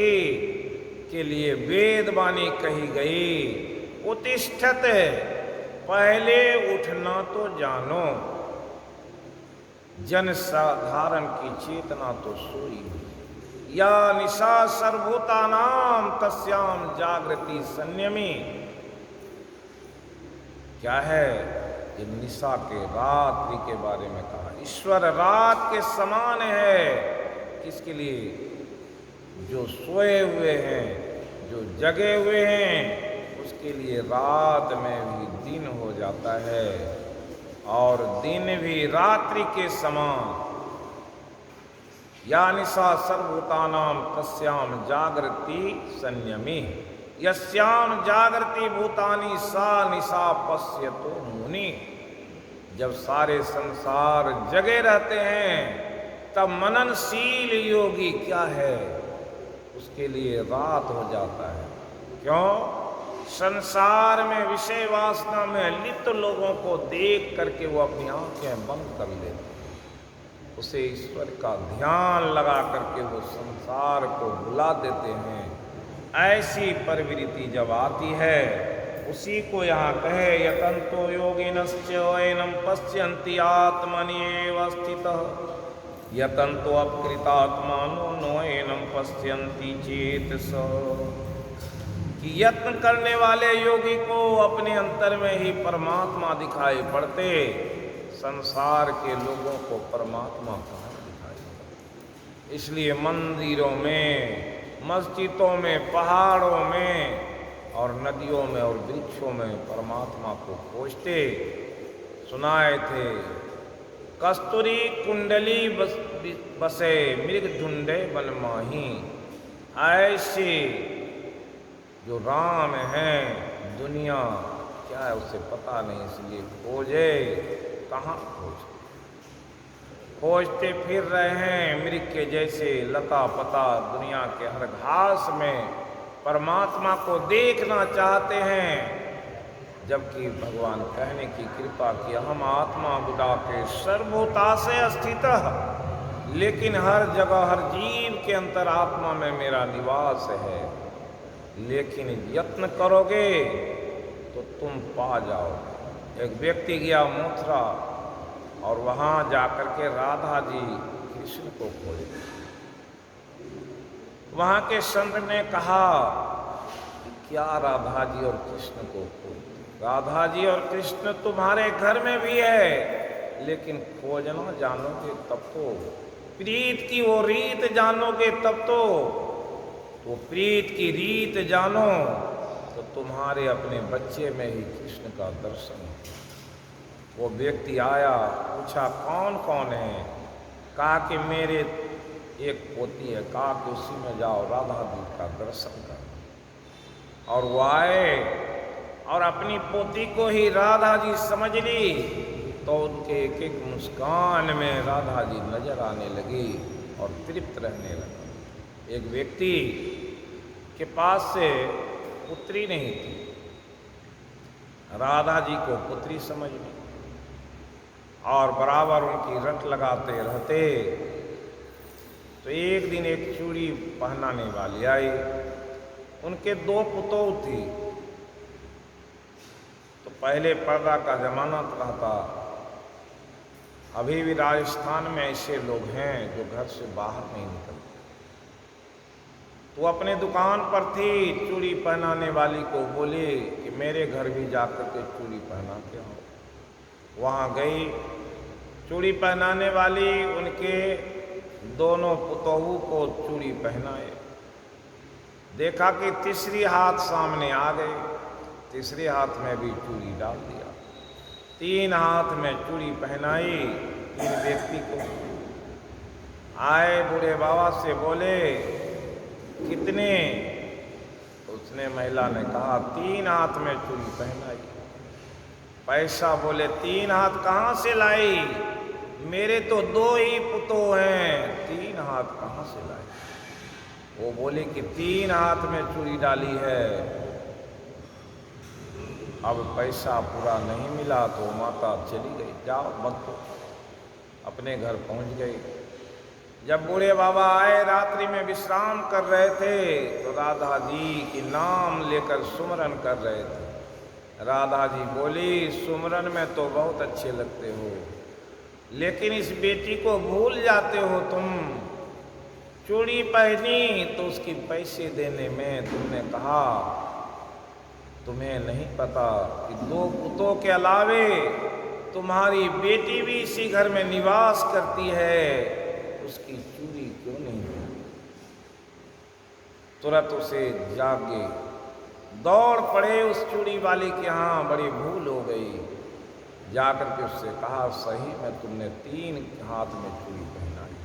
के लिए वेद वाणी कही गई, उत्तिष्ठत, पहले उठना तो जानो, जन साधारण की चेतना तो सोई। या निशा सर्वभूतानाम तस्याम जागृति संयमी। क्या है? ये निशा के, रात्रि के बारे में कहा। ईश्वर रात के समान है। किसके लिए? जो सोए हुए हैं, जो जगे हुए हैं, उसके लिए रात में भी दिन हो जाता है, और दिन भी रात्रि के समान। या निशा सर्वभूतानाम तस्याम जागृति संयमी। यस्याम जागृति भूतानि सा निशा पश्यतो मुनि। जब सारे संसार जगे रहते हैं, तब मननशील योगी क्या है? उसके लिए रात हो जाता है। क्यों? संसार में विषय वासना में लिप्त लोगों को देख करके वो अपनी आंखें बंद कर लेते हैं। उसे ईश्वर का ध्यान लगा करके वो संसार को भुला देते हैं। ऐसी प्रवृत्ति जब आती है, उसी को यहाँ कहे यतन्तो योगिनश्चैनं पश्यन्ति आत्मन्येव स्थितः यतन्तो अपकृतात्मानो नैनं पश्यन्ति चेतसः। कि यत्न करने वाले योगी को अपने अंतर में ही परमात्मा दिखाई पड़ते, संसार के लोगों को परमात्मा कहाँ दिखाई पड़ते। इसलिए मंदिरों में, मस्जिदों में, पहाड़ों में और नदियों में और वृक्षों में परमात्मा को खोजते। सुनाए थे, कस्तूरी कुंडली बसे मृग ढूंढे बन माही। ऐसे जो राम हैं, दुनिया क्या है उसे पता नहीं, इसलिए खोजे। कहाँ खोजे? खोजते फिर रहे हैं मृग के जैसे, लता पता दुनिया के हर घास में परमात्मा को देखना चाहते हैं। जबकि भगवान कहने की कृपा की हम आत्मा बुदा के सर्वभूता से स्थित, लेकिन हर जगह हर जीव के अंतरात्मा में मेरा निवास है। लेकिन यत्न करोगे तो तुम पा जाओगे। एक व्यक्ति गया मथुरा, और वहाँ जाकर के राधा जी कृष्ण को खोजे। वहाँ के संत ने कहा कि क्या राधा जी और कृष्ण को खोजते? राधा जी और कृष्ण तुम्हारे घर में भी है, लेकिन खोजना जानोगे तब तो, प्रीत की वो रीत जानोगे तब तो। वो प्रीत की रीत जानो तो तुम्हारे अपने बच्चे में ही कृष्ण का दर्शन हो। वो व्यक्ति आया, पूछा कौन कौन है? कहा कि मेरे एक पोती है, कहा कि उसी में जाओ राधा जी का दर्शन कर। और वो आए और अपनी पोती को ही राधा जी समझ ली, तो उनके एक एक मुस्कान में राधा जी नजर आने लगी और तृप्त रहने लगा। एक व्यक्ति के पास से पुत्री नहीं थी, राधा जी को पुत्री समझ ली और बराबर उनकी रट लगाते रहते। तो एक दिन एक चूड़ी पहनाने वाली आई, उनके 2 पुतोह थी। तो पहले पर्दा का जमाना था, अभी भी राजस्थान में ऐसे लोग हैं जो घर से बाहर नहीं निकलते। तो अपने दुकान पर थी, चूड़ी पहनाने वाली को बोले कि मेरे घर भी जाकर के चूड़ी पहना के आओ। वहाँ गई, चूड़ी पहनाने वाली उनके दोनों पुतोहू को चूड़ी पहनाए। देखा कि तीसरी हाथ सामने आ गई, तीसरे हाथ में भी चूड़ी डाल दिया। 3 हाथ में चूड़ी पहनाई 3 व्यक्ति को। आए बूढ़े बाबा से बोले कितने? उसने महिला ने कहा 3 हाथ में चूड़ी पहनाई। पैसा बोले 3 हाथ कहाँ से लाई? मेरे तो 2 ही पुतोह हैं, 3 हाथ कहाँ से लाई? वो बोले कि 3 हाथ में चूड़ी डाली है। अब पैसा पूरा नहीं मिला तो माता चली गई, जाओ मत। अपने घर पहुंच गई। जब बूढ़े बाबा आए, रात्रि में विश्राम कर रहे थे, तो राधा जी की नाम लेकर सुमरन कर रहे थे। राधा जी बोली सुमरन में तो बहुत अच्छे लगते हो, लेकिन इस बेटी को भूल जाते हो तुम। चूड़ी पहनी तो उसकी पैसे देने में तुमने कहा तुम्हें नहीं पता कि 2 पुतों के अलावे तुम्हारी बेटी भी इसी घर में निवास करती है, उसकी चूड़ी क्यों नहीं है? तुरंत उसे जागे, दौड़ पड़े उस चूड़ी वाली के यहाँ, बड़ी भूल हो गई। जाकर के उससे कहा सही में तुमने 3 हाथ में चूड़ी पहनाई।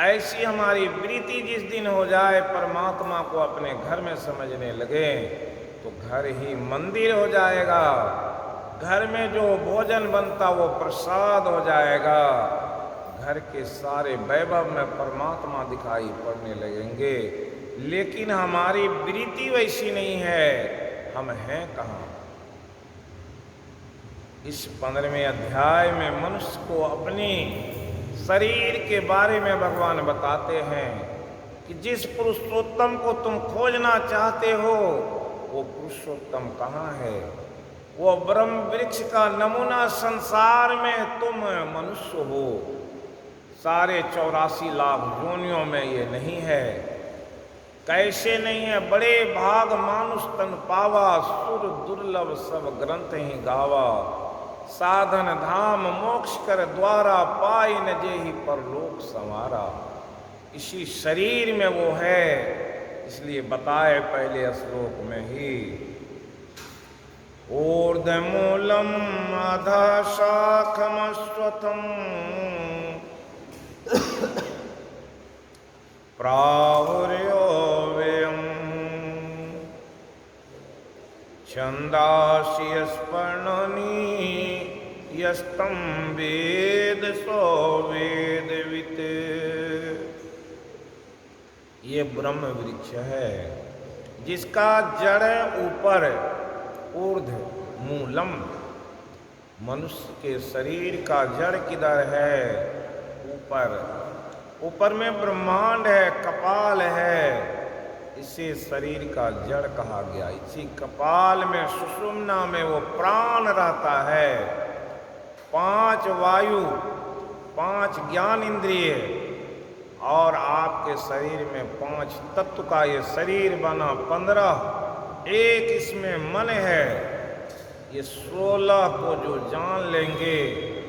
ऐसी हमारी प्रीति जिस दिन हो जाए, परमात्मा को अपने घर में समझने लगे, तो घर ही मंदिर हो जाएगा। घर में जो भोजन बनता वो प्रसाद हो जाएगा। घर के सारे वैभव में परमात्मा दिखाई पड़ने लगेंगे। लेकिन हमारी प्रीति वैसी नहीं है, हम हैं कहाँ? इस 15वें अध्याय में मनुष्य को अपनी शरीर के बारे में भगवान बताते हैं कि जिस पुरुषोत्तम को तुम खोजना चाहते हो, वो पुरुषोत्तम कहाँ है? वो ब्रह्म वृक्ष का नमूना संसार में तुम मनुष्य हो। सारे 84 लाख योनियों में ये नहीं है। कैसे नहीं है? बड़े भाग मानुष तन पावा, सुर दुर्लभ सब ग्रंथ ही गावा। साधन धाम मोक्ष कर द्वारा, पाई न जेहि परलोक संवारा। इसी शरीर में वो है, इसलिए बताए पहले श्लोक में ही। ऊर्ध्वमूलम अधः शाखमश्वत्थम् प्राहुर्यो व्ययम् छन्दांसि यस्पर्णनि यस्तं वेद सो वेदवित्। ये ब्रह्म वृक्ष है जिसका जड़ ऊपर, ऊर्ध मूलम। मनुष्य के शरीर का जड़ किधर है? ऊपर। ऊपर में ब्रह्मांड है, कपाल है, इसे शरीर का जड़ कहा गया। इसी कपाल में सुषुम्ना में वो प्राण रहता है। 5 वायु, 5 ज्ञान इंद्रिय और आपके शरीर में 5 तत्व का ये शरीर बना। 15 एक इसमें मन है। ये 16 को जो जान लेंगे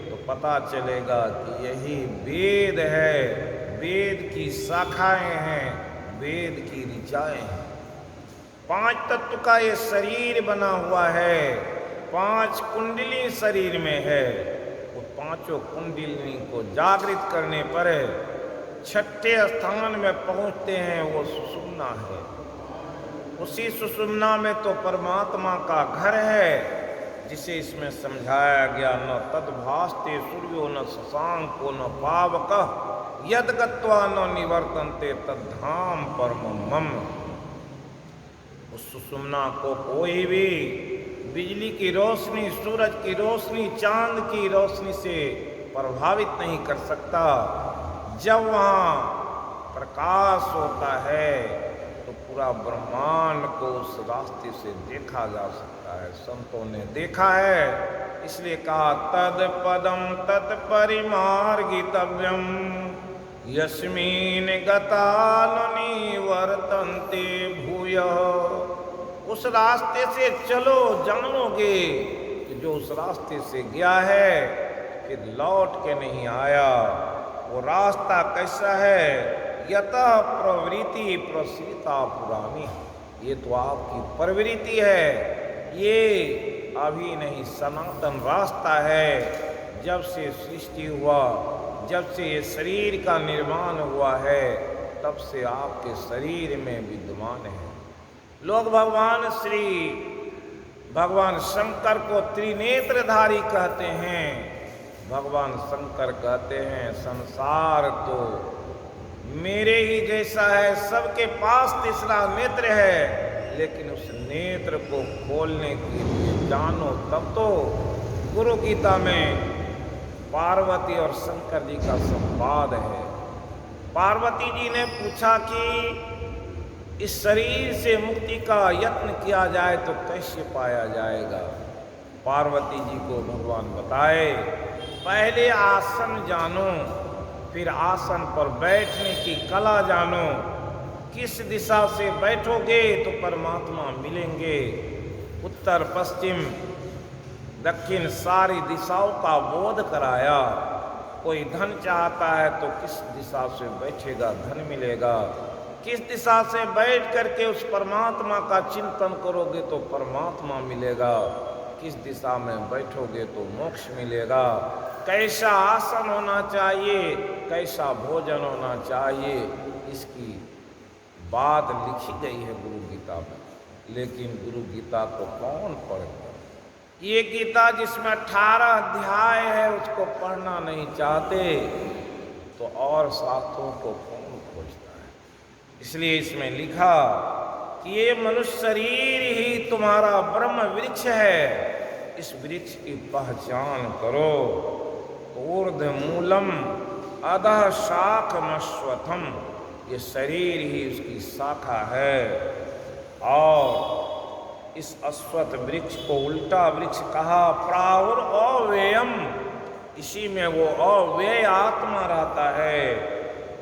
तो पता चलेगा कि यही वेद है। वेद की शाखाएं हैं, वेद की ऋचाएं हैं। 5 तत्व का ये शरीर बना हुआ है। 5 कुंडली शरीर में है। वो 5 कुंडली को जागृत करने पर छठे स्थान में पहुंचते हैं वो सुषुम्ना है। उसी सुषुम्ना में तो परमात्मा का घर है, जिसे इसमें समझाया गया न तद्भास्ते सूर्यो न शशांको न पावकः यद गत्वा न निवर्तन्ते तद्धाम परमं मम। उस सुषुम्ना को कोई भी बिजली की रोशनी, सूरज की रोशनी, चांद की रोशनी से प्रभावित नहीं कर सकता। जब वहाँ प्रकाश होता है तो पूरा ब्रह्मांड को उस रास्ते से देखा जा सकता है। संतों ने देखा है, इसलिए कहा तद पदम तत्परिमार्गितव्यम यस्मिन् गता न निवर्तन्ते भूयः। उस रास्ते से चलो, जानोगे कि जो उस रास्ते से गया है फिर लौट के नहीं आया। वो रास्ता कैसा है? यतः प्रवृत्ति प्रसृता पुरानी। ये तो आपकी प्रवृत्ति है, ये अभी नहीं सनातन रास्ता है। जब से सृष्टि हुआ, जब से ये शरीर का निर्माण हुआ है, तब से आपके शरीर में विद्यमान है। लोग भगवान शंकर को त्रिनेत्रधारी कहते हैं। भगवान शंकर कहते हैं संसार तो मेरे ही जैसा है, सबके पास तीसरा नेत्र है, लेकिन उस नेत्र को खोलने के लिए जानो तब तो। गुरु गीता में पार्वती और शंकर जी का संवाद है। पार्वती जी ने पूछा कि इस शरीर से मुक्ति का यत्न किया जाए तो कैसे पाया जाएगा? पार्वती जी को भगवान बताए, पहले आसन जानो, फिर आसन पर बैठने की कला जानो। किस दिशा से बैठोगे तो परमात्मा मिलेंगे। उत्तर पश्चिम दक्षिण सारी दिशाओं का बोध कराया। कोई धन चाहता है तो किस दिशा से बैठेगा धन मिलेगा। किस दिशा से बैठ करके उस परमात्मा का चिंतन करोगे तो परमात्मा मिलेगा। किस दिशा में बैठोगे तो मोक्ष मिलेगा। कैसा आसन होना चाहिए, कैसा भोजन होना चाहिए, इसकी बात लिखी गई है गुरु गीता में। लेकिन गुरु गीता को कौन पढ़ेगा? ये गीता जिसमें 18 अध्याय है उसको पढ़ना नहीं चाहते तो और शास्त्रों को कौन खोजता है? इसलिए इसमें लिखा कि ये मनुष्य शरीर ही तुम्हारा ब्रह्म वृक्ष है। इस वृक्ष की पहचान करो। ऊर्ध मूलम अधः शाखमश्वत्थम, ये शरीर ही उसकी शाखा है। और इस अश्वत्थ वृक्ष को उल्टा वृक्ष कहा। प्राहुर अव्ययम, इसी में वो अव्यय आत्मा रहता है।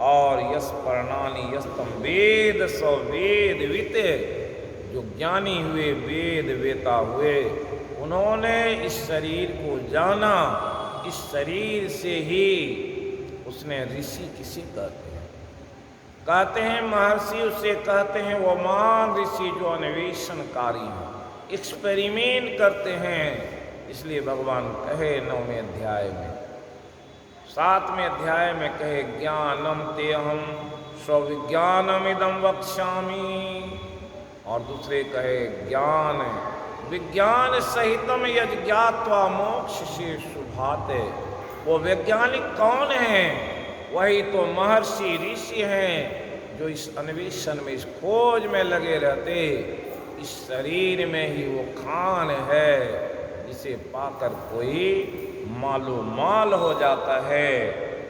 और यस पर्णानि यस्तम वेद स वेद वित, जो ज्ञानी हुए, वेद वेता हुए, उन्होंने इस शरीर को जाना। इस शरीर से ही उसने ऋषि किसे कहते हैं? कहते हैं महर्षि, उसे कहते हैं वो मान ऋषि जो अन्वेषणकारी हैं, एक्सपेरिमेंट करते हैं। इसलिए भगवान कहे 9वें अध्याय में, 7वें अध्याय में कहे ज्ञानम तेहम स्विज्ञानमिदं वक्ष्यामि। और दूसरे कहे ज्ञान विज्ञान सहितम यज् ज्ञात्वा मोक्ष से शुभाते। वो वैज्ञानिक कौन हैं? वही तो महर्षि ऋषि हैं जो इस अन्वेषण में, इस खोज में लगे रहते। इस शरीर में ही वो खान है जिसे पाकर कोई मालो माल हो जाता है।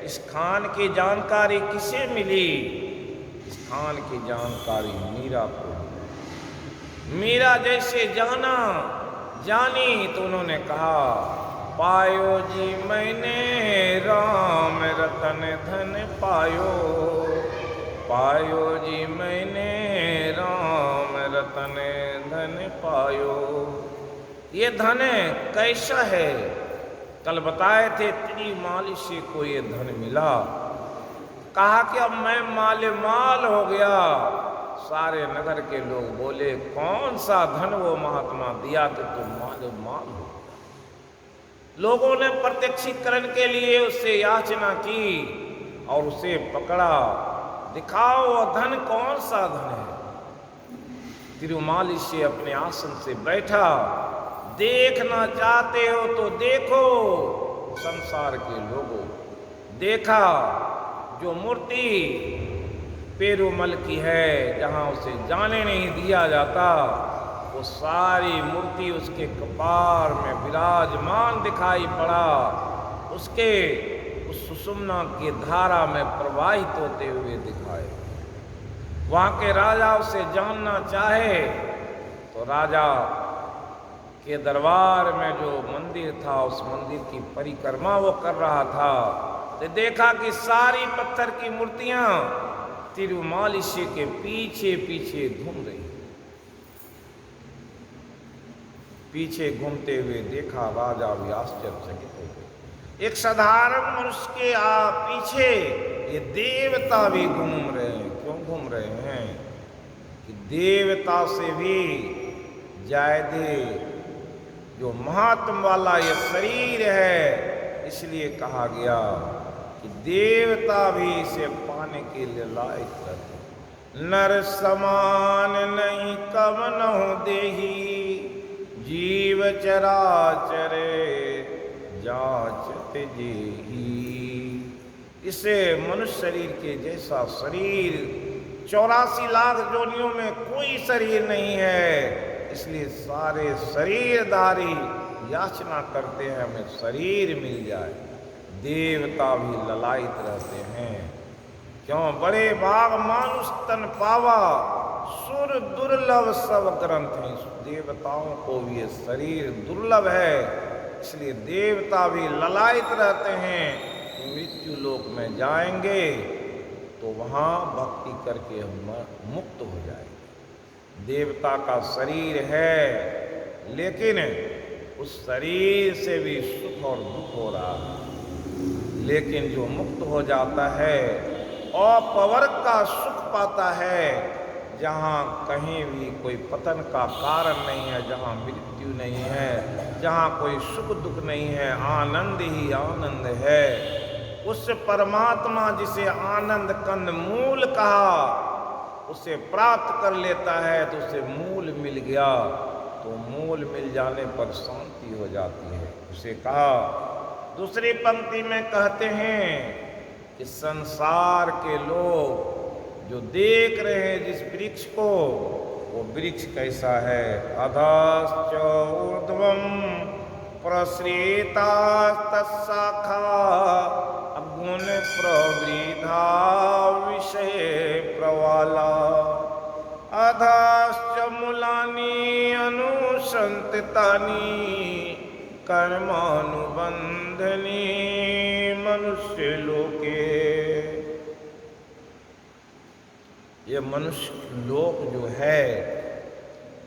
इस खान की जानकारी किसे मिली? इस खान की जानकारी मीरा को। मीरा जैसे जानी तो उन्होंने कहा पायो जी मैंने राम रतन धन पायो, पायो जी मैंने राम रतन धन पायो। ये धन कैसा है? कल बताए थे त्रिमाली से को ये धन मिला। कहा कि अब मैं माले माल हो गया। सारे नगर के लोग बोले कौन सा धन वो महात्मा दिया कि तुम माले माल हो। लोगों ने प्रत्यक्षीकरण के लिए उससे याचना की। और उसे पकड़ा। दिखाओ धन कौन सा धन है। तिरुमाली से अपने आसन से बैठा। देखना चाहते हो तो देखो संसार के लोगों। देखा जो मूर्ति पेरुमल की है, जहां उसे जाने नहीं दिया जाता, वो सारी मूर्ति उसके कपार में विराजमान दिखाई पड़ा। उसके उस सुषुम्ना की धारा में प्रवाहित होते हुए दिखाए। वहां के राजा उसे जानना चाहे तो राजा के दरबार में जो मंदिर था, उस मंदिर की परिक्रमा वो कर रहा था, तो देखा कि सारी पत्थर की मूर्तियां तिरुमाली के पीछे पीछे घूम रही। पीछे घूमते हुए देखा, राजा भी आश्चर्यचकित हो गए। एक साधारण मनुष्य के पीछे ये देवता भी घूम रहे हैं। क्यों घूम रहे हैं? कि देवता से भी ज्यादा जो महत्व वाला ये शरीर है, इसलिए कहा गया कि देवता भी इसे पाने के लिए लायक रहते। नर समान नहीं कवनहु देही, जीव चराचरे जाचत जेही। इसे मनुष्य शरीर के जैसा शरीर 84 लाख योनियों में कोई शरीर नहीं है। इसलिए सारे शरीरधारी याचना करते हैं हमें शरीर मिल जाए। देवता भी ललायित रहते हैं। क्यों? बड़े भाग मानुष तन पावा, सुर दुर्लभ सब ग्रंथ हैं। देवताओं को भी ये शरीर दुर्लभ है, इसलिए देवता भी ललायित रहते हैं कि मृत्यु लोक में जाएंगे तो वहाँ भक्ति करके हम मुक्त हो जाएंगे। देवता का शरीर है, लेकिन उस शरीर से भी सुख और दुख हो रहा है। लेकिन जो मुक्त हो जाता है अपवर्ग का सुख पाता है, जहाँ कहीं भी कोई पतन का कारण नहीं है, जहाँ मृत्यु नहीं है, जहाँ कोई सुख दुख नहीं है, आनंद ही आनंद है। उस परमात्मा जिसे आनंद कंद मूल कहा, उसे प्राप्त कर लेता है तो उसे मूल मिल गया। तो मूल मिल जाने पर शांति हो जाती है। उसे कहा, दूसरी पंक्ति में कहते हैं कि संसार के लोग जो देख रहे हैं जिस वृक्ष को, वो वृक्ष कैसा है? अधश्च ऊर्ध्वं प्रसृता तत्शाखा गुण प्रवृद्धा विषय प्रवाला। अधश्च मूलानि अनुसंततानि कर्मानुबंधनी मनुष्य लोके। ये मनुष्य लोक जो है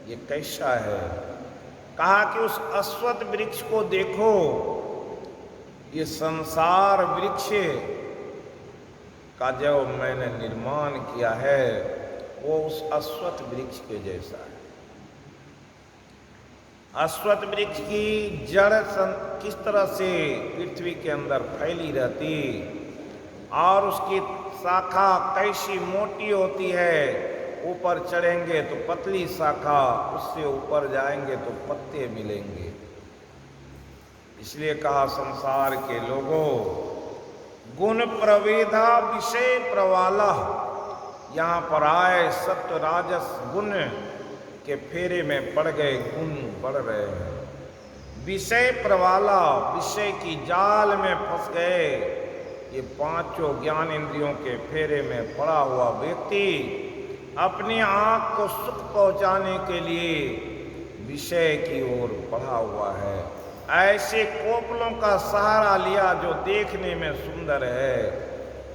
ये कैसा है? कहा कि उस अश्वत्थ वृक्ष को देखो। ये संसार वृक्ष का जो मैंने निर्माण किया है वो उस अश्वत्थ वृक्ष के जैसा है। अश्वत्थ वृक्ष की जड़ किस तरह से पृथ्वी के अंदर फैली रहती और उसकी शाखा कैसी मोटी होती है। ऊपर चढ़ेंगे तो पतली शाखा, उससे ऊपर जाएंगे तो पत्ते मिलेंगे। इसलिए कहा संसार के लोगों, गुण प्रवेधा विषय प्रवाला। यहाँ पर आए सत्व राजस गुण के फेरे में पड़ गए, गुण बढ़ रहे हैं। विषय प्रवाला, विषय की जाल में फंस गए। ये पांचों ज्ञान इंद्रियों के फेरे में पड़ा हुआ व्यक्ति अपनी आँख को सुख पहुँचाने के लिए विषय की ओर बढ़ा हुआ है। ऐसे कोपलों का सहारा लिया जो देखने में सुंदर है,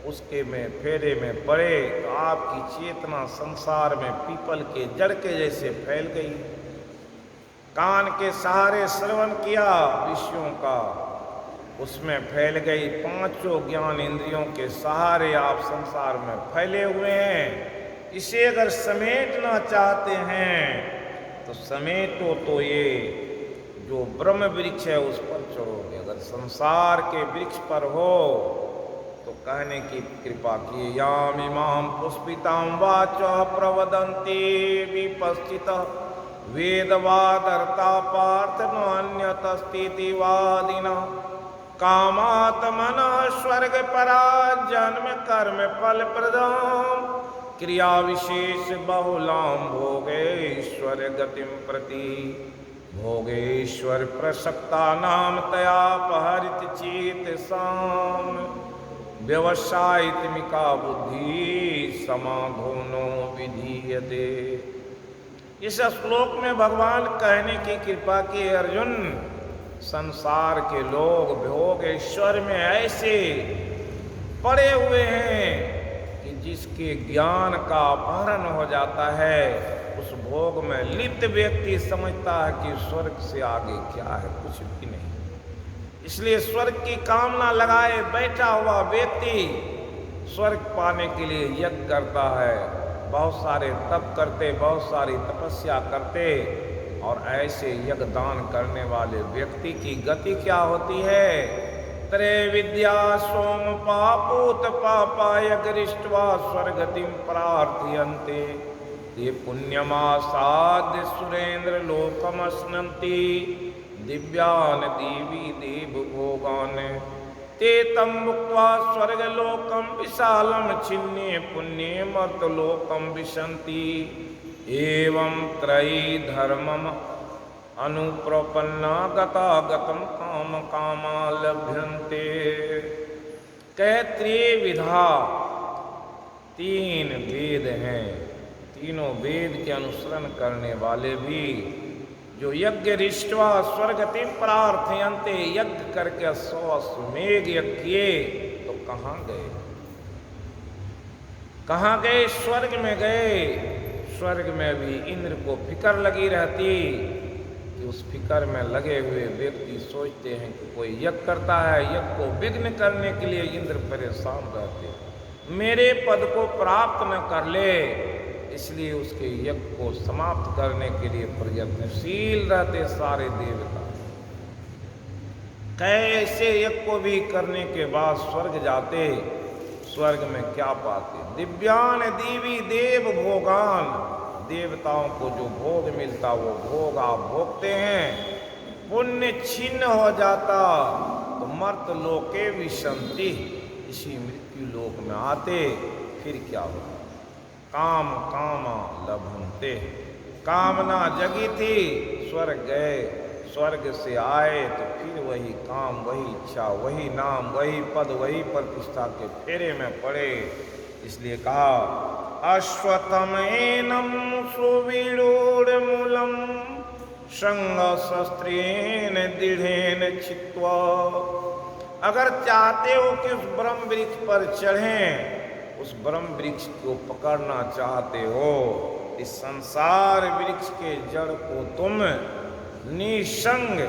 उसके में फेरे में पड़े तो आपकी चेतना संसार में पीपल के जड़ के जैसे फैल गई। कान के सहारे श्रवण किया विषयों का, उसमें फैल गई। पांचों ज्ञान इंद्रियों के सहारे आप संसार में फैले हुए हैं। इसे अगर समेटना चाहते हैं तो समेटो तो ये जो ब्रह्म वृक्ष है उस पर चढ़ोगे। अगर संसार के वृक्ष पर हो तो कहने की कृपा की। यामिमां पुष्पितां वाचः प्रवदन्ति विपश्चितः वेदवादर्ता पार्थ नान्यतस्तीति वादिनः। कामात्मनः स्वर्ग परा जन्म कर्म फल प्रदां क्रिया विशेष बहुलां भोगेश्वर गतिं प्रति। भोगेश्वर प्रसक्ता नाम तयापहरित चेतसाम व्यवसायित्मिका बुद्धि समाधोनो विधीयते। इस श्लोक में भगवान कहने की कृपा की, अर्जुन संसार के लोग भोगेश्वर में ऐसे पड़े हुए हैं कि जिसके ज्ञान का अपहरण हो जाता है, उस भोग में लिप्त व्यक्ति समझता है कि स्वर्ग से आगे क्या है, कुछ भी नहीं। इसलिए स्वर्ग की कामना लगाए बैठा हुआ व्यक्ति स्वर्ग पाने के लिए यज्ञ करता है, बहुत सारे तप करते, बहुत सारी तपस्या करते, और ऐसे यज्ञ दान करने वाले व्यक्ति की गति क्या होती है? त्रैविद्या सोम पापूत पापाय गरिष्ठवा स्वर्गतिं प्रार्थयन्ते ते पुण्यमासाद्य सुरेंद्र लोकमश्नन्ति दिव्यान देवी देव भोगान ते तं भुक्त्वा स्वर्गलोकं विशालं छिन्ने पुण्ये मर्तलोकं विशन्ति। एवं त्रयी धर्मम अनुप्रपन्ना गतागतं काम कामा लभ्यन्ते। त्रिविधा तीन वेद हैं, तीनों वेद के अनुसरण करने वाले भी जो यज्ञ रिष्टवा स्वर्गति प्रार्थयन्ते, यज्ञ करके 100 अश्वमेध यज्ञ किए तो कहाँ गए? कहाँ गए? स्वर्ग में गए। स्वर्ग में भी इंद्र को फिक्र लगी रहती कि उस फिक्र में लगे हुए व्यक्ति सोचते हैं कि कोई यज्ञ करता है, यज्ञ को विघ्न करने के लिए इंद्र परेशान रहते, मेरे पद को प्राप्त न कर ले, इसलिए उसके यज्ञ को समाप्त करने के लिए प्रयत्नशील रहते सारे देवता। कैसे यज्ञ को भी करने के बाद स्वर्ग जाते, स्वर्ग में क्या पाते? दिव्यान देवी देव भोगान, देवताओं को जो भोग मिलता वो भोग आप भोगते हैं। पुण्य छिन्न हो जाता तो मर्त लोके विशंति, इसी मृत्यु लोक में आते, फिर क्या होता? काम कामा लभन्ते, कामना जगी थी, स्वर्ग गए, स्वर्ग से आए तो फिर वही काम, वही इच्छा, वही नाम, वही पद, वही प्रतिष्ठा के फेरे में पड़े। इसलिए कहा अश्वत्थमेनं सुविरूढमूलं शंखशस्त्रेण दृढ़ेन छित्त्वा। अगर चाहते हो कि उस ब्रह्म वृक्ष पर चढ़ें, उस ब्रह्म वृक्ष को पकड़ना चाहते हो, इस संसार वृक्ष के जड़ को तुम निसंग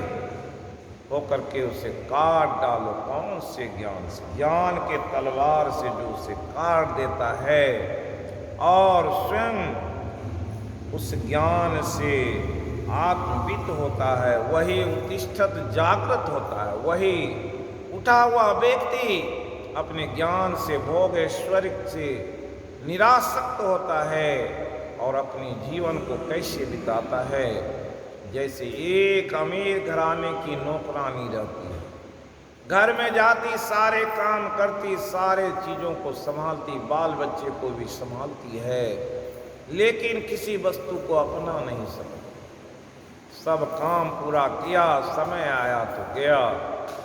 होकर के उसे काट डालो। कौन से ज्ञान से? ज्ञान के तलवार से जो उसे काट देता है और स्वयं उस ज्ञान से आत्मवित होता है, वही उत्तिष्ठत जागृत होता है, वही उठा हुआ व्यक्ति अपने ज्ञान से भोगेश्वर से निरासक्त होता है और अपने जीवन को कैसे बिताता है? जैसे एक अमीर घराने की नौकरानी रहती है, घर में जाती, सारे काम करती, सारे चीज़ों को संभालती, बाल बच्चे को भी संभालती है, लेकिन किसी वस्तु को अपना नहीं सकती। सब काम पूरा किया, समय आया तो गया,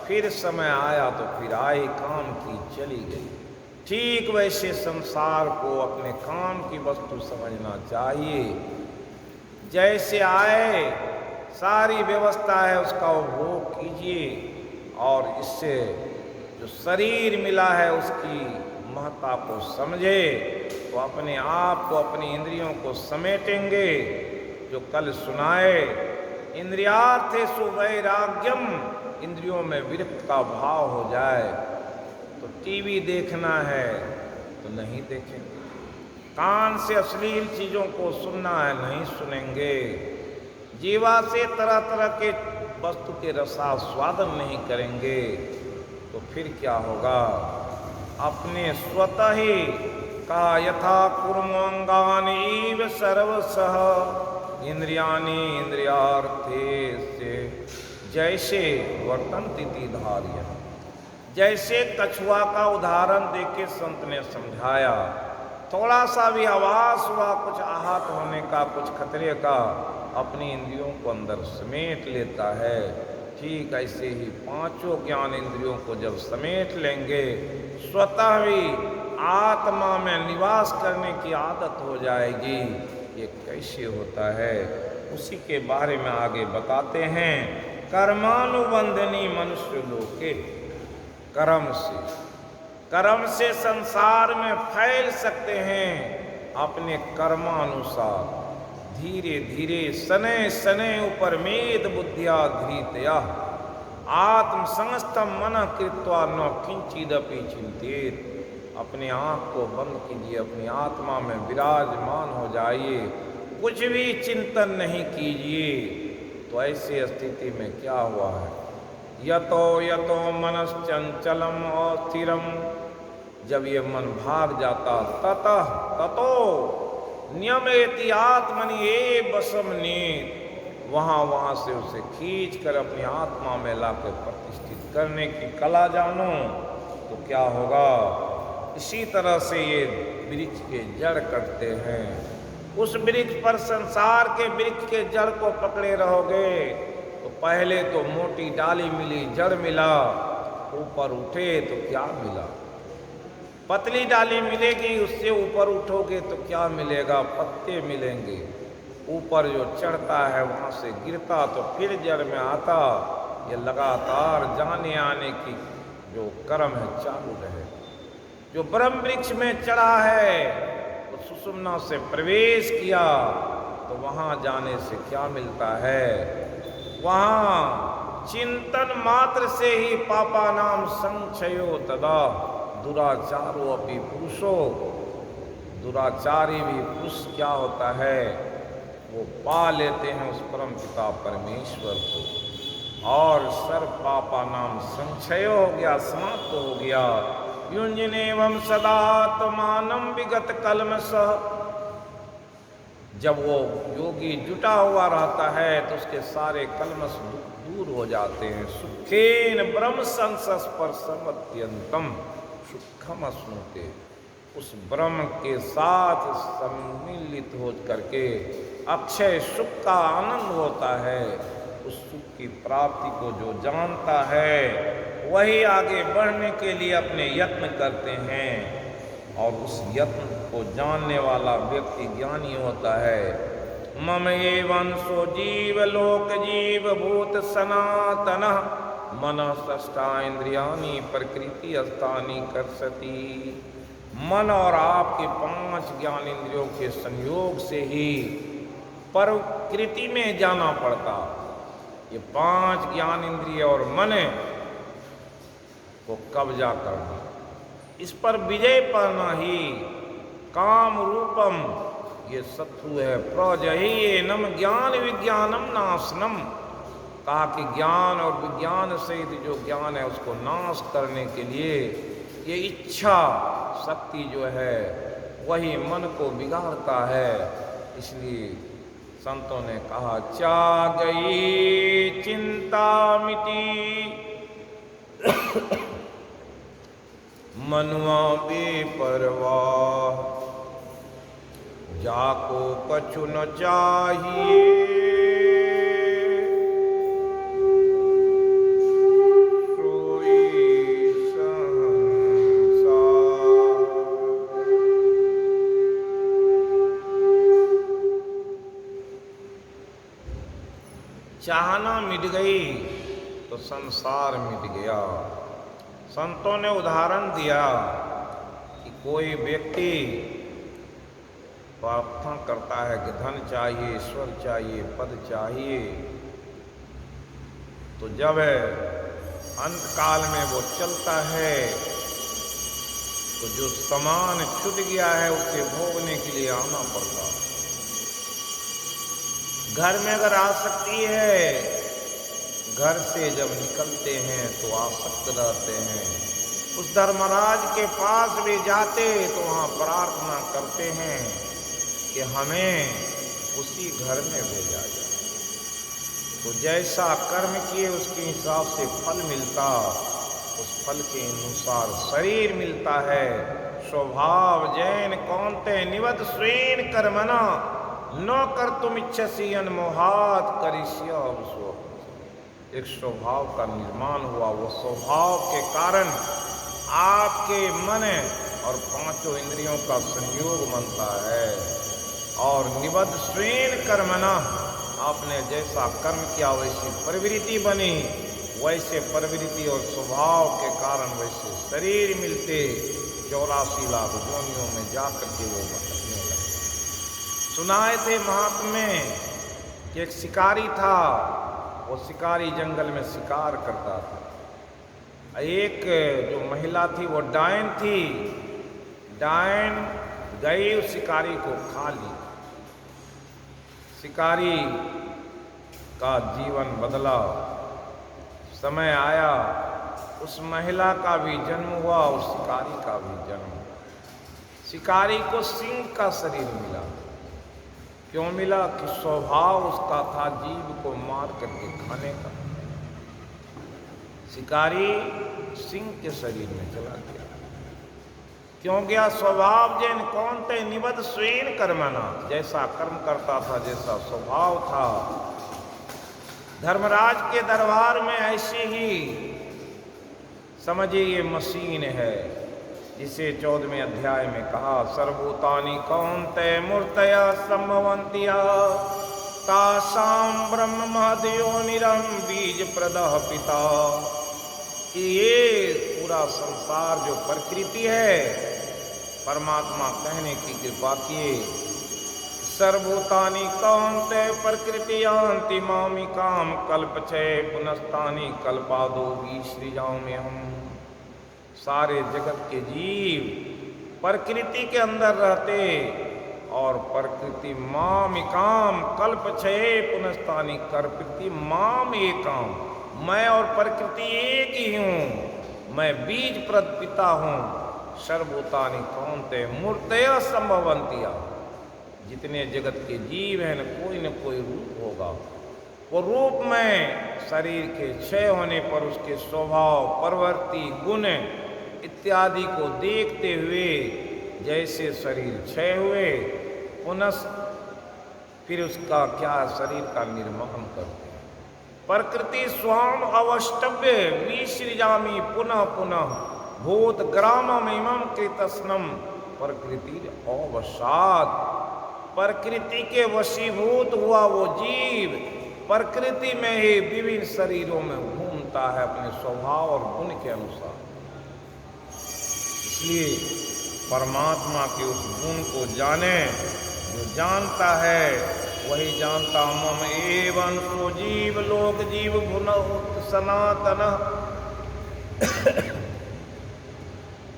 फिर समय आया तो फिर आई, काम की चली गई। ठीक वैसे संसार को अपने काम की वस्तु समझना चाहिए। जैसे आए, सारी व्यवस्था है उसका उपभोग कीजिए, और इससे जो शरीर मिला है उसकी महत्ता को समझे तो अपने आप को, अपनी इंद्रियों को समेटेंगे। जो कल सुनाए, इंद्रियार्थेषु वैराग्यम, इंद्रियों में विरक्त का भाव हो जाए तो टीवी देखना है तो नहीं देखेंगे, कान से अश्लील चीज़ों को सुनना है नहीं सुनेंगे, जीवा से तरह तरह के वस्तु के रसास्वादन नहीं करेंगे, तो फिर क्या होगा? अपने स्वतः ही का यथा कुर्मंगानीव सर्वसह इंद्रियाणि इंद्रियार्थे से जैसे वर्तन्ति धार्य। जैसे कछुआ का उदाहरण देके संत ने समझाया, थोड़ा सा भी आवाज हुआ, कुछ आहत होने का, कुछ खतरे का, अपनी इंद्रियों को अंदर समेट लेता है। ठीक ऐसे ही पांचों ज्ञान इंद्रियों को जब समेट लेंगे, स्वतः भी आत्मा में निवास करने की आदत हो जाएगी। ये कैसे होता है, उसी के बारे में आगे बताते हैं। कर्मानुबंधनी मनुष्य लोके, कर्म से संसार में फैल सकते हैं अपने कर्मानुसार। धीरे धीरे शनै शनै उपरमेद बुद्धिया धृतया आत्म संस्थम मन कृत्वा न किंचिदपि चिंतित। अपने आँख को बंद कीजिए, अपनी आत्मा में विराजमान हो जाइए, कुछ भी चिंतन नहीं कीजिए। तो ऐसी स्थिति में क्या हुआ है, यतो यतो मनश्चंचलम अस्थिरम, जब ये मन भाग जाता, ततः ततो नियमेति आत्मनि ए वशम नीत, वहाँ से उसे खींच कर अपनी आत्मा में लाकर प्रतिष्ठित करने की कला जानो तो क्या होगा। इसी तरह से ये वृक्ष के जड़ कटते हैं। उस वृक्ष पर, संसार के वृक्ष के जड़ को पकड़े रहोगे तो पहले तो मोटी डाली मिली, जड़ मिला, ऊपर उठे तो क्या मिला। पतली डाली मिलेगी, उससे ऊपर उठोगे तो क्या मिलेगा, पत्ते मिलेंगे। ऊपर जो चढ़ता है वहाँ से गिरता तो फिर जड़ में आता। ये लगातार जाने आने की जो कर्म है चालू रहे। जो ब्रह्म वृक्ष में चढ़ा है वो सुषुम्ना से प्रवेश किया तो वहाँ जाने से क्या मिलता है, वहाँ चिंतन मात्र से ही पापा नाम संक्षयो तदा दुराचारो अपि पुरुषो, दुराचारी भी पुरुष क्या होता है, वो पा लेते हैं उस परम पिता परमेश्वर को। और सर्व पापा नाम संक्षय हो गया, समाप्त हो गया। युंजनेवम सदात्मानम विगत कलमसः, जब वो योगी जुटा हुआ रहता है तो उसके सारे कलमश दूर हो जाते हैं। सुखेन ब्रह्म संस्पर्शमत्यंतम सुखम अश्नुते, उस ब्रह्म के साथ सम्मिलित हो करके अक्षय सुख का आनंद होता है। उस सुख की प्राप्ति को जो जानता है वही आगे बढ़ने के लिए अपने यत्न करते हैं। और उस यत्न को जानने वाला व्यक्ति ज्ञानी होता है। मम एवंसो जीव लोक जीव भूत सनातन मन षष्ठा इंद्रियाणि प्रकृति अस्थानी कर्षति। मन और आपके 5 ज्ञान इंद्रियों के संयोग से ही प्रकृति में जाना पड़ता। ये 5 ज्ञान इंद्रिय और मन को कब्जा करना, इस पर विजय पाना ही काम रूपम ये शत्रु है। प्रजह्येनम ज्ञान विज्ञानम नाशनम, कहा कि ज्ञान और विज्ञान सहित जो ज्ञान है उसको नाश करने के लिए ये इच्छा शक्ति जो है वही मन को बिगाड़ता है। इसलिए संतों ने कहा चा गई चिंता मिटी मनुआ बेपरवाह, जाको कछु न चाहिए चाहना मिट गई तो संसार मिट गया। संतों ने उदाहरण दिया कि कोई व्यक्ति प्रार्थना करता है कि धन चाहिए, ईश्वर चाहिए, पद चाहिए, तो जब अंत काल में वो चलता है तो जो सामान छूट गया है उसे भोगने के लिए आना पड़ता। घर में अगर आसक्ति है, घर से जब निकलते हैं तो आसक्त रहते हैं, उस धर्मराज के पास भी जाते तो वहाँ प्रार्थना करते हैं कि हमें उसी घर में भेजा जाए। तो जैसा कर्म किए उसके हिसाब से फल मिलता, उस फल के अनुसार शरीर मिलता है। स्वभाव जैन कौन्ते निवद स्वेन कर्मणा न कर तुम इच्छसी अनमोहात करिष्य। एक स्वभाव का निर्माण हुआ, वो स्वभाव के कारण आपके मन और पांचों इंद्रियों का संयोग बनता है। और निबद्ध स्वेन कर्मणा, आपने जैसा कर्म किया वैसी प्रवृत्ति बनी, वैसे प्रवृत्ति और स्वभाव के कारण वैसे शरीर मिलते 84 लाख योनियों में जाकर के वो भटकने लगे। सुनाए थे महात्म्य कि एक शिकारी था, वो शिकारी जंगल में शिकार करता था। एक जो महिला थी वो डायन थी, डायन गई उस शिकारी को खा ली। शिकारी का जीवन बदला, समय आया, उस महिला का भी जन्म हुआ, उस शिकारी का भी जन्म हुआ। शिकारी को सिंह का शरीर मिला। क्यों मिला? कि स्वभाव उसका था जीव को मार करके खाने का। शिकारी सिंह के शरीर में चला गया। क्यों गया? स्वभाव जैन कौन्ते निबद्ध स्वेन कर्मणा, जैसा कर्म करता था, जैसा स्वभाव था। धर्मराज के दरबार में ऐसी ही समझिए ये मशीन है, जिसे 14वें अध्याय में कहा, सर्वभूतानि कौन्ते मूर्तया संभवन्त्या तासां ब्रह्म महद्योनिरं बीज प्रदः पिता। कि ये पूरा संसार जो प्रकृति है, परमात्मा कहने की कृपा किए, सर्वभूतानि कौन्ते प्रकृतियान्ति मामिकाम कल्पछय पुनस्तानि कल्पादो विसृजाम्यहम्। सारे जगत के जीव प्रकृति के अंदर रहते और प्रकृति मामिकाम कल्पछय पुनस्तानि प्रकृति माम एकाम, मैं और प्रकृति एक ही हूँ, मैं बीज प्रद पिता हूँ। सर्वभूतानि कौन्ते मूर्तया संभवन्त्या, जितने जगत के जीव हैं न कोई रूप होगा। वो रूप में शरीर के क्षय होने पर उसके स्वभाव, प्रवृत्ति, गुण इत्यादि को देखते हुए जैसे शरीर क्षय हुए, पुनः फिर उसका क्या शरीर का निर्माण करते हैं। प्रकृति स्वाम अवष्टव्य विसृजामि पुनः पुनः भूत ग्राममिमं कृतस्नम। प्रकृति अवसाद, प्रकृति के वशीभूत हुआ वो जीव प्रकृति में ही विभिन्न शरीरों में घूमता है अपने स्वभाव और गुण के अनुसार। इसलिए परमात्मा के उस गुण को जाने, जो जानता है वही जानता। मम एवं सो जीव लोक जीव भुनः सनातन।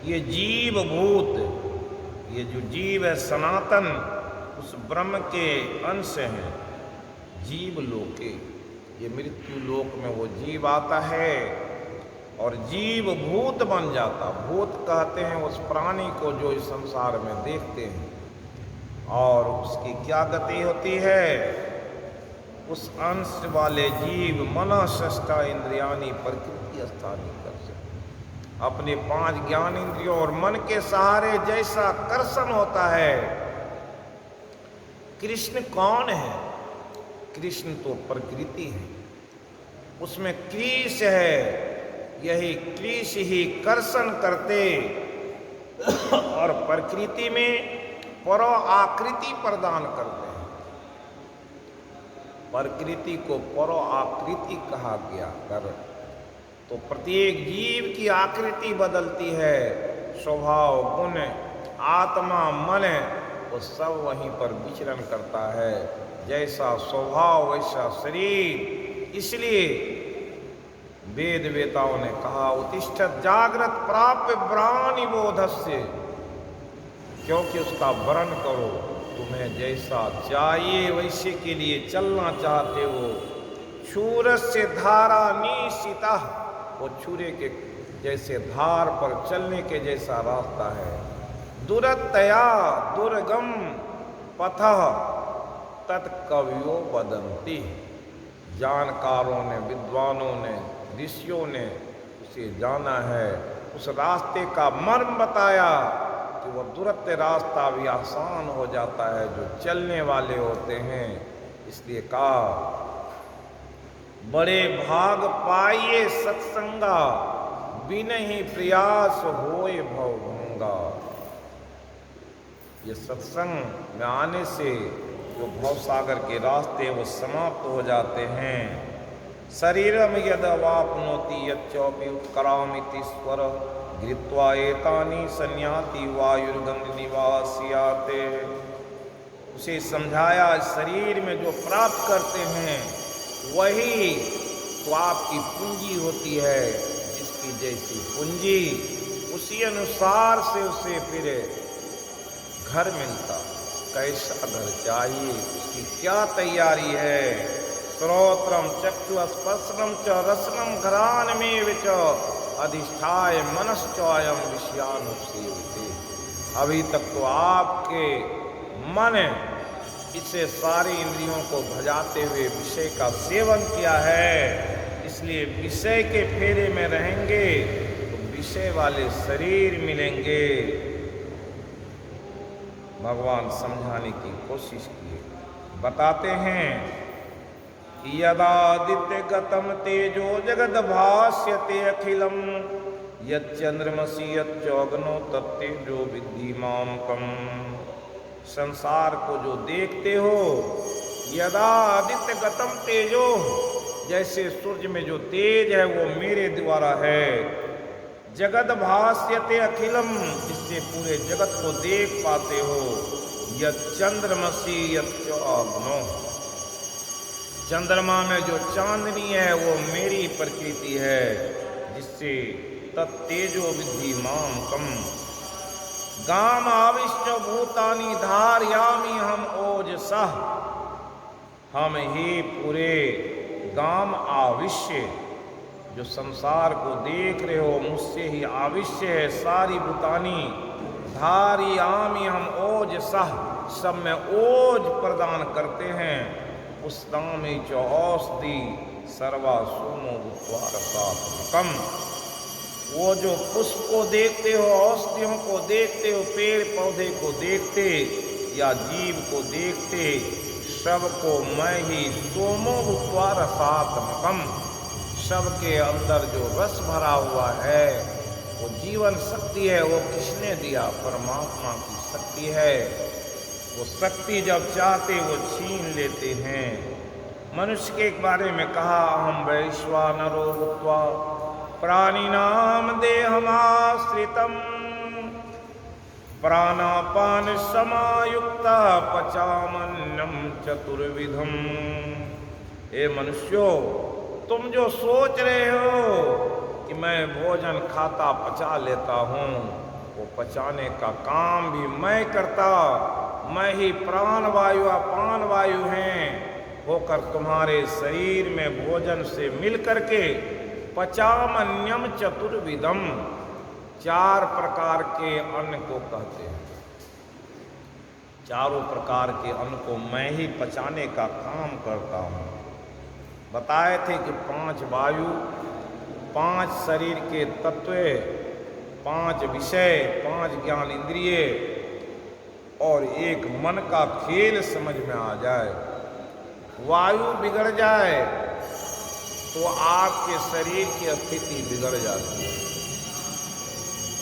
ये जीव भूत, ये जो जीव है सनातन, उस ब्रह्म के अंश हैं। जीव लोके, ये मृत्यु लोक में वो जीव आता है और जीव भूत बन जाता। भूत कहते हैं उस प्राणी को जो इस संसार में देखते हैं, और उसकी क्या गति होती है? उस अंश वाले जीव मन षष्ठा इंद्रियाणि प्रकृति स्थानी कर से, अपने 5 ज्ञान इंद्रियों और मन के सहारे जैसा कर्षण होता है। कृष्ण कौन है? कृष्ण तो प्रकृति है, उसमें क्रीश है, यही क्रीश ही कर्षण करते और प्रकृति में परो आकृति प्रदान करते हैं। प्रकृति को परो आकृति कहा गया कर, तो प्रत्येक जीव की आकृति बदलती है। स्वभाव, गुण, आत्मा, मन, वो सब वहीं पर विचरण करता है। जैसा स्वभाव वैसा शरीर। इसलिए वेद वेताओं ने कहा, उत्तिष्ठत् जागृत प्राप्य ब्राह्मणी बोधस्य, क्योंकि उसका वर्ण करो, तुम्हें जैसा चाहिए वैसे के लिए चलना चाहते हो। क्षूरस्य धारा निशिता, वो छुरे के जैसे धार पर चलने के जैसा रास्ता है। दुरतया दुर्गम पथः तत्कवियो वदन्ति। जानकारों ने, विद्वानों ने, ऋषियों ने उसे जाना है, उस रास्ते का मर्म बताया कि वह दुरत रास्ता भी आसान हो जाता है जो चलने वाले होते हैं। इसलिए कहा, बड़े भाग पाइए सत्संगा, बिनहि प्रयास होए भवभंगा। ये सत्संग में आने से जो भवसागर के रास्ते वो समाप्त हो जाते हैं। शरीरम यद वापनोति यच्चौपि उत्क्रामिति स्वर धृत्वा एतानि संयाति वायुर्गंग निवास्याते। उसे समझाया, शरीर में जो प्राप्त करते हैं वही तो आपकी पूंजी होती है। जिसकी जैसी पूंजी उसी अनुसार से उसे फिर घर मिलता। कैसा घर चाहिए, उसकी क्या तैयारी है। श्रोत्रम चक्षु स्पर्शनम च रसनम घरान में विच अधिष्ठाय मनश्चयम विषयानुसेवते। अभी तक तो आपके मन इससे सारी इंद्रियों को भजाते हुए विषय का सेवन किया है। इसलिए विषय के फेरे में रहेंगे तो विषय वाले शरीर मिलेंगे। भगवान समझाने की कोशिश किए। बताते हैं, यदादित्य गतम तेजो जगद भास्यते अखिलम यच्चंद्रमसि यच्चौग्नो तत्तेजो विद्धि मामकम। संसार को जो देखते हो, यदादित्य गतम तेजो, जैसे सूर्य में जो तेज है वो मेरे द्वारा है। जगद भास्यते अखिलम, जिससे पूरे जगत को देख पाते हो। यच्चंद्रमसि यच्चौग्नो, चंद्रमा में जो चांदनी है वो मेरी प्रकृति है, जिससे तत्तेजो विद्धि मामकम। गाम आविश्च भूतानि धारयामि हम ओजसः। हम ही पूरे गाम आविश्य, जो संसार को देख रहे हो मुझसे ही आविश्य है सारी भूतानी। धारयामि हम ओजसः, सब में ओज प्रदान करते हैं। पुष्णामि च औषधि सर्वा सोमो भूत्वा रसात्मकम्। वो जो पुष्प को देखते हो, औषधियों को देखते हो, पेड़ पौधे को देखते या जीव को देखते, सबको मैं ही सोमो भूत्वा रसात्मकम्। सबके अंदर जो रस भरा हुआ है वो जीवन शक्ति है। वो किसने दिया? परमात्मा की शक्ति है। वो शक्ति जब चाहते वो छीन लेते हैं। मनुष्य के बारे में कहा, अहम वैश्वानरो भूत्वा प्राणिनाम देहमाश्रितम् प्राणापान समायुक्ता पचामन्नम चतुर्विधम्। हे मनुष्यों, तुम जो सोच रहे हो कि मैं भोजन खाता पचा लेता हूँ, वो पचाने का काम भी मैं करता। मैं ही प्राण वायु अपान वायु हैं होकर तुम्हारे शरीर में भोजन से मिल करके पचामन्यम चतुर्विधम, 4 प्रकार के अन्न को कहते हैं। चारों प्रकार के अन्न को मैं ही पचाने का काम करता हूँ। बताए थे कि 5 वायु, 5 शरीर के तत्व, 5 विषय, 5 ज्ञान इंद्रिय और 1 मन का खेल समझ में आ जाए। वायु बिगड़ जाए तो आपके शरीर की स्थिति बिगड़ जाती है।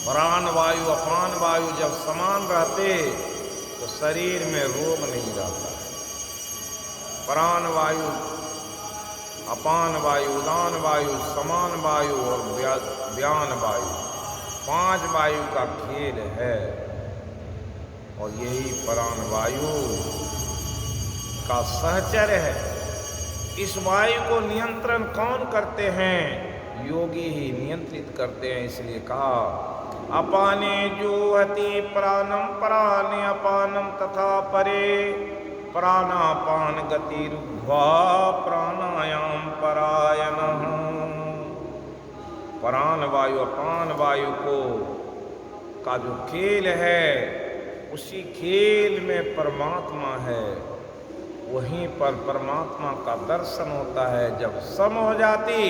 प्राण वायु अपान वायु जब समान रहते तो शरीर में रोग नहीं रहता है। प्राण वायु, अपान वायु, उदान वायु, समान वायु और व्यान वायु, 5 वायु का खेल है। और यही प्राण वायु का सहचर्य है। इस वायु को नियंत्रण कौन करते हैं? योगी ही नियंत्रित करते हैं। इसलिए कहा, अपाने जुहति प्राणम प्राणे अपानम तथा परे प्राणापान गतिरुद्ध्वा प्राणायाम परायणः। प्राण वायु अपान वायु को का जो खेल है, उसी खेल में परमात्मा है। वहीं पर परमात्मा का दर्शन होता है। जब सम हो जाती,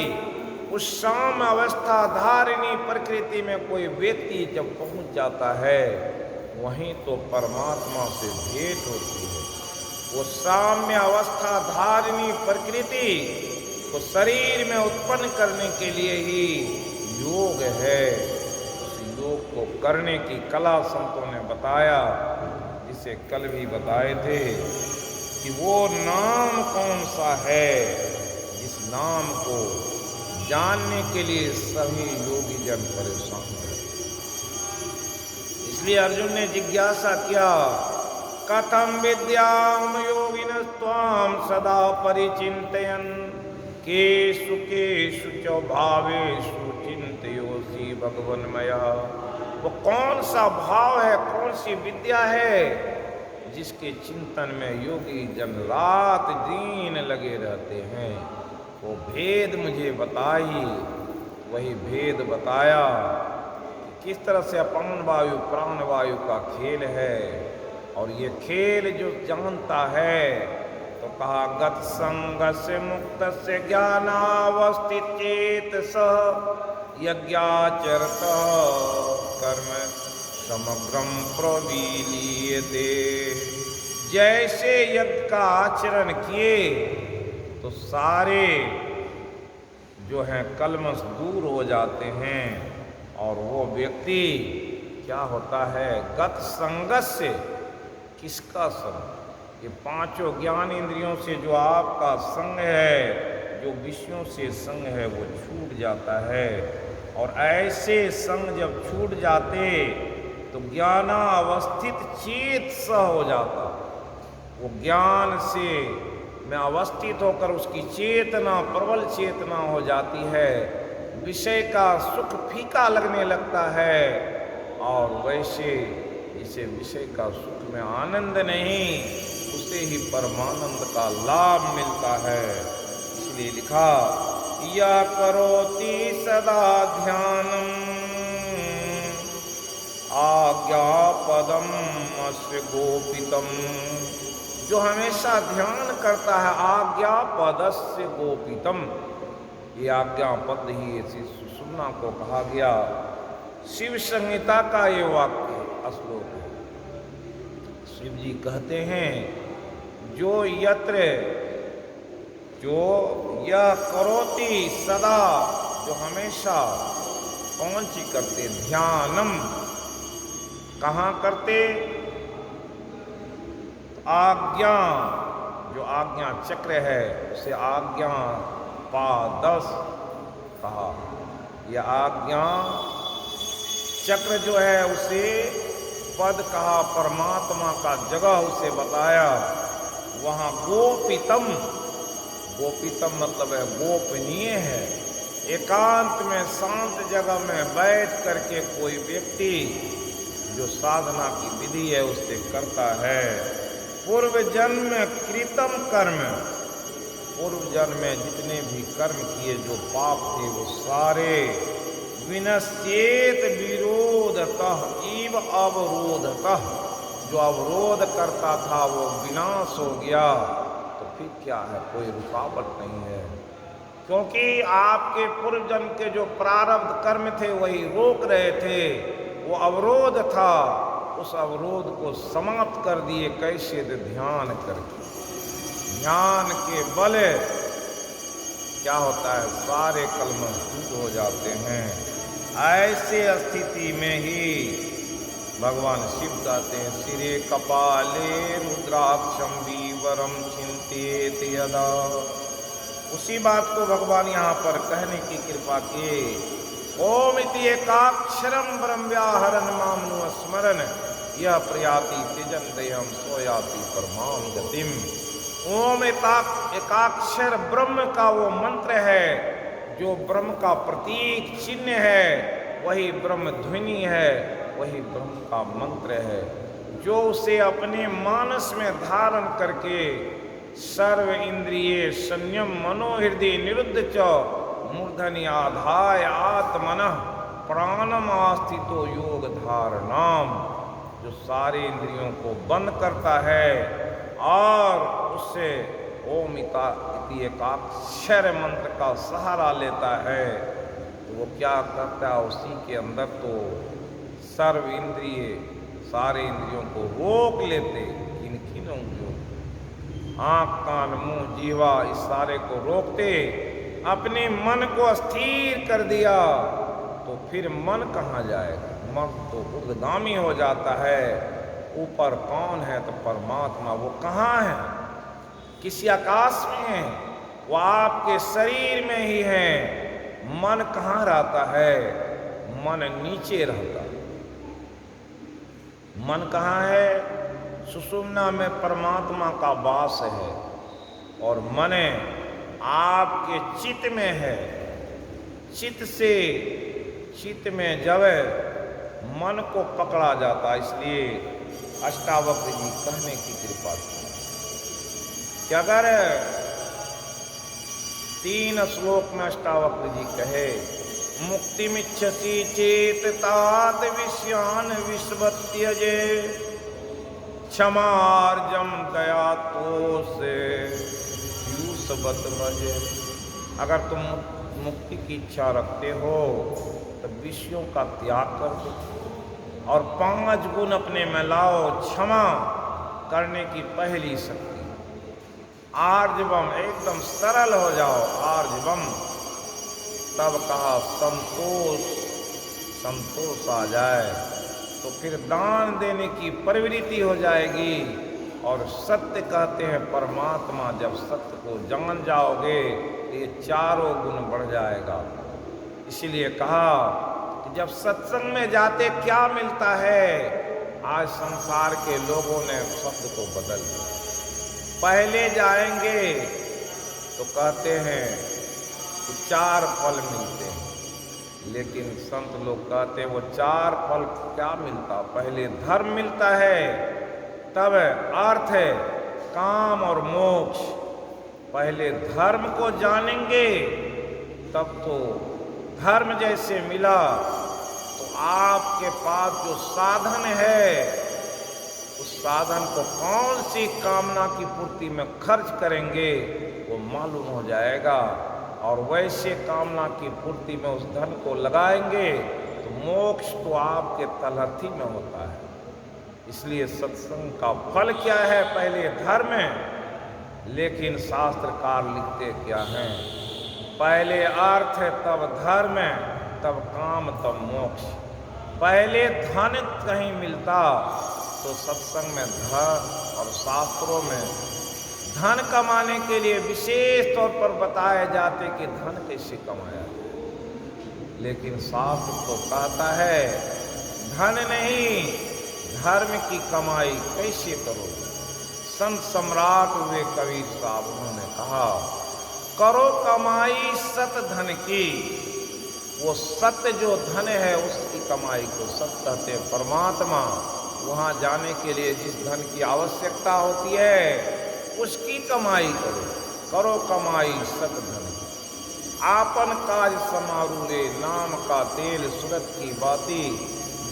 उस साम्य अवस्था धारिणी प्रकृति में कोई व्यक्ति जब पहुंच जाता है, वहीं तो परमात्मा से भेंट होती है। वो साम्य अवस्था धारिणी प्रकृति को शरीर में उत्पन्न करने के लिए ही योग है। उस योग को करने की कला संतों ने बताया, जिसे कल भी बताए थे कि वो नाम कौन सा है, जिस नाम को जानने के लिए सभी योगी जन परेशान हैं। इसलिए अर्जुन ने जिज्ञासा किया, कथम विद्याम योगिनस्त्वाम सदा परिचिन्तयन् केषु केषु च भावेषु चिन्तयोसि भगवन्मया। वो कौन सा भाव है, कौन सी विद्या है जिसके चिंतन में योगी जन रात दिन लगे रहते हैं। वो भेद मुझे बताइए। वही भेद बताया कि किस तरह से अपान वायु प्राण वायु का खेल है। और ये खेल जो जानता है, तो कहा गत संग से मुक्त से ज्ञानावस्थित चेत सह यज्ञाचरत कर्म समग्रम प्रविलीयते। जैसे यज्ञ का आचरण किए तो सारे जो हैं कलमश दूर हो जाते हैं, और वो व्यक्ति क्या होता है, गत संगस्य। किसका संग? ये पांचों ज्ञान इंद्रियों से जो आपका संग है, जो विषयों से संग है, वो छूट जाता है। और ऐसे संग जब छूट जाते तो ज्ञानावस्थित चेत सह हो जाता। वो ज्ञान से में अवस्थित होकर उसकी चेतना प्रबल चेतना हो जाती है। विषय का सुख फीका लगने लगता है, और वैसे इसे विषय का सुख में आनंद नहीं, उसे ही परमानंद का लाभ मिलता है। इसलिए लिखा, या करोति सदा ध्यानम आज्ञापदम अस्य गोपितम। जो हमेशा ध्यान करता है आज्ञापदस्य गोपितम। ये आज्ञापद ही इसी सुषुम्ना को कहा गया। शिव संहिता का ये वाक्य श्लोक है। शिव जी कहते हैं, जो यत्र जो यह करोति सदा, जो हमेशा कौन सी करते, ध्यानम। कहाँ करते? आज्ञा, जो आज्ञा चक्र है उसे आज्ञा पादस कहा। यह आज्ञा चक्र जो है उसे पद कहा। परमात्मा का जगह उसे बताया। वहाँ गोपितम, गोपितम मतलब है गोपनीय है। एकांत में शांत जगह में बैठ करके कोई व्यक्ति जो साधना की विधि है उससे करता है। पूर्व जन्म कृतम कर्म, पूर्व जन्म में जितने भी कर्म किए जो पाप थे वो सारे विनश्येत विरोधतः इव अवरोधतः, जो अवरोध करता था वो विनाश हो गया। तो फिर क्या है, कोई रुकावट नहीं है, क्योंकि आपके पूर्व जन्म के जो प्रारब्ध कर्म थे वही रोक रहे थे। वो अवरोध था, उस अवरोध को समाप्त कर दिए। कैसे? ध्यान करके। ध्यान के बल क्या होता है, सारे कलमश दूर हो जाते हैं। ऐसे स्थिति में ही भगवान शिव कहते हैं, सिरे कपाले रुद्राक्षम वीवरम चिंतेत यदा। उसी बात को भगवान यहाँ पर कहने की कृपा किए। ओम इति एकाक्षरम ब्रह्म व्याहरन मामनु स्मरण यह प्रयाति त्यजन देहम सोयाति परमाम गतिम। ओम एकाक्षर ब्रह्म का वो मंत्र है, जो ब्रह्म का प्रतीक चिन्ह है, वही ब्रह्म ध्वनि है, वही ब्रह्म का मंत्र है। जो उसे अपने मानस में धारण करके सर्व इंद्रिय संयम मनोहृदय निरुद्ध च मूर्धनि आधाय आत्मनः प्राणमास्थितो योग धारणाम, जो सारे इंद्रियों को बंद करता है और उससे ओम इति एकाक्षर मंत्र का सहारा लेता है, तो वो क्या करता है, उसी के अंदर तो सर्व इंद्रिय सारे इंद्रियों को रोक लेते। किन किन इंद्रियों, आँख कान मुंह जीवा, इस सारे को रोकते, अपने मन को अस्थिर कर दिया, तो फिर मन कहाँ जाएगा, मन तो ऊर्ध्वगामी हो जाता है। ऊपर कौन है, तो परमात्मा। वो कहाँ है, किसी आकाश में है, वो आपके शरीर में ही है। मन कहाँ रहता है, मन नीचे रहता है। मन कहाँ है, सुषुम्ना में परमात्मा का वास है, और मन आपके चित्त में है। चित्त से चित्त में जब मन को पकड़ा जाता, इसलिए अष्टावक्र जी कहने की कृपा की कि अगर 3 श्लोक में अष्टावक्र जी कहे, मुक्तिमिच्छसि चेत तात विषयान विस्वत्यजे क्षमार्जम दया तो से यूसवत भजे। अगर तुम मुक्ति की इच्छा रखते हो तो विषयों का त्याग कर दो और 5 गुण अपने में लाओ। क्षमा करने की पहली शक्ति, आर्जवम, एकदम सरल हो जाओ, आर्जवम। तब कहा संतोष, संतोष आ जाए तो फिर दान देने की प्रवृत्ति हो जाएगी। और सत्य कहते हैं परमात्मा, जब सत्य को जान जाओगे तो ये चारों गुण बढ़ जाएगा। इसीलिए कहा कि जब सत्संग में जाते क्या मिलता है। आज संसार के लोगों ने शब्द को बदल दिया। पहले जाएंगे तो कहते हैं कि 4 फल मिलते हैं, लेकिन संत लोग कहते हैं वो 4 फल क्या मिलता, पहले धर्म मिलता है, तब अर्थ है काम और मोक्ष। पहले धर्म को जानेंगे तब तो धर्म जैसे मिला, तो आपके पास जो साधन है उस साधन को कौन सी कामना की पूर्ति में खर्च करेंगे वो मालूम हो जाएगा। और वैसे कामना की पूर्ति में उस धन को लगाएंगे तो मोक्ष तो आपके तलहथी में होता है। इसलिए सत्संग का फल क्या है, पहले धर्म है, लेकिन शास्त्रकार लिखते क्या हैं, पहले अर्थ है तब धर्म है, तब काम तब मोक्ष। पहले धन कहीं मिलता तो सत्संग में धन, और शास्त्रों में धन कमाने के लिए विशेष तौर पर बताए जाते कि धन कैसे कमाया, लेकिन शास्त्र तो कहता है धन नहीं, धर्म की कमाई कैसे करो। संत सम्राट हुए कबीर साहब, उन्होंने कहा करो कमाई सत धन की। वो सत्य जो धन है उसकी कमाई को सत्य कहते हैं। परमात्मा वहाँ जाने के लिए जिस धन की आवश्यकता होती है उसकी कमाई करो। करो कमाई सत धन की। आपन काज समारू रे, नाम का तेल सूरत की बाती,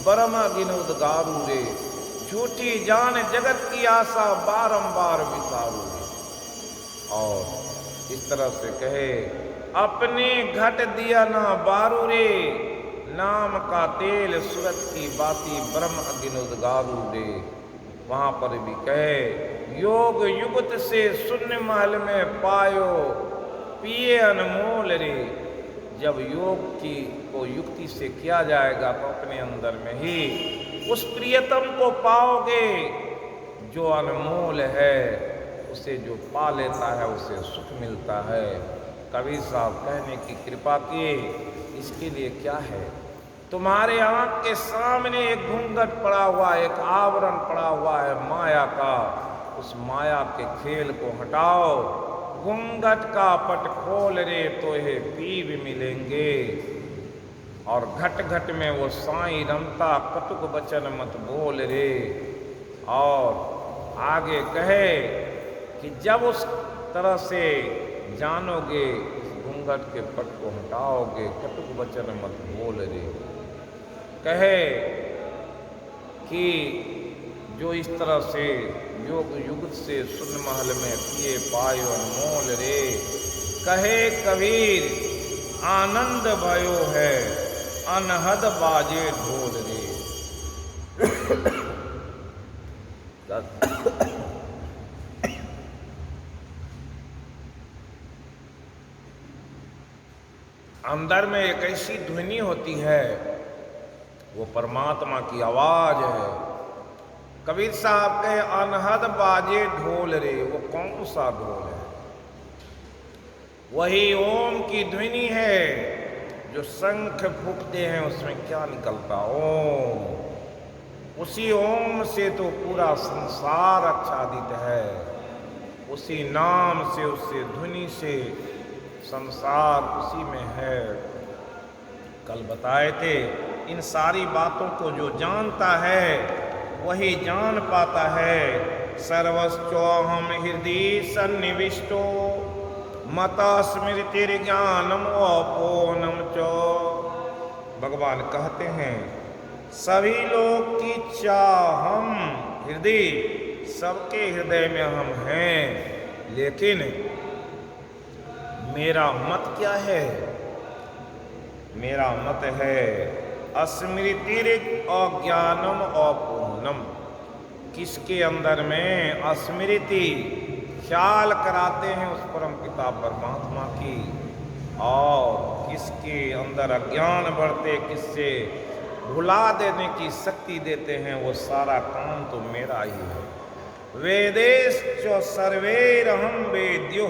बरमा गिनोद गारू रे, झूठी जान जगत की आशा बारंबार विसारू रे। और इस तरह से कहे अपने घट दिया ना बारू रे, नाम का तेल सूरत की बाती, ब्रह्म अग्निद गारू रे। वहाँ पर भी कहे योग युगत से शून्य महल में पायो, पिए अनमोल रे। जब योग की को युक्ति से किया जाएगा तो अपने अंदर में ही उस प्रियतम को पाओगे जो अनमोल है। उसे जो पा लेता है उसे सुख मिलता है। कबीर साहब कहने की कृपा किए, इसके लिए क्या है, तुम्हारे आंख के सामने एक घूंघट पड़ा हुआ, एक आवरण पड़ा हुआ है माया का। उस माया के खेल को हटाओ, घूंघट का पट खोल रे तो ये पीव मिलेंगे। और घट घट में वो साईं रमता, कटुक वचन मत बोल रे। और आगे कहे कि जब उस तरह से जानोगे, घूंघट के पट को हटाओगे, कटुक वचन मत बोल रे। कहे कि जो इस तरह से योग युगत से सुन महल में पिए पायो अनमोल रे। कहे कबीर आनंद भयो है अनहद बाजे ढोल रे। अंदर में एक ऐसी ध्वनि होती है, वो परमात्मा की आवाज है। कबीर साहब कहे अनहद बाजे ढोल रे। वो कौन सा ढोल है? वही ओम की ध्वनि है। जो शंख फूंकते हैं उसमें क्या निकलता? ओम। उसी ओम से तो पूरा संसार आच्छादित है। उसी नाम से, उसी ध्वनि से संसार उसी में है। कल बताए थे, इन सारी बातों को जो जानता है वही जान पाता है। सर्वस्वहम हृदय सन्निविष्टो मता स्मृतिर्ज्ञानम अपोनम च। भगवान कहते हैं सभी लोग की इच्छा हम हृदय, सबके हृदय में हम हैं, लेकिन मेरा मत क्या है? मेरा मत है अस्मृतिर अज्ञानम अपूर्णम। किसके अंदर में अस्मृति, ख्याल कराते हैं उस परम पिता परमात्मा की, और किसके अंदर अज्ञान बढ़ते, किससे भुला देने की शक्ति देते हैं, वो सारा काम तो मेरा ही है। वेदेश्च सर्वैरहं वेद्यो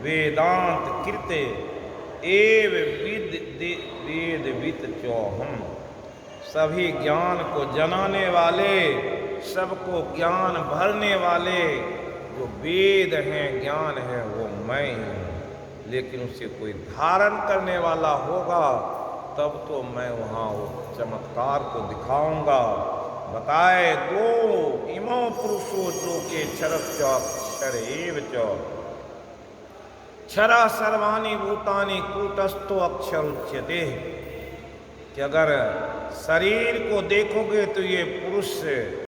वेदांत कृते एव वेदवित् चोहम। सभी ज्ञान को जनाने वाले, सबको ज्ञान भरने वाले जो वेद हैं, ज्ञान है, वो मैं ही हूँ। लेकिन उसे कोई धारण करने वाला होगा तब तो मैं वहाँ वो चमत्कार को दिखाऊंगा। बताए दो इमो पुरुषो जो के क्षर एव च क्षरा सर्वाणी भूतानि कूटस्थो अक्षर उच्यते। कि अगर शरीर को देखोगे तो ये पुरुष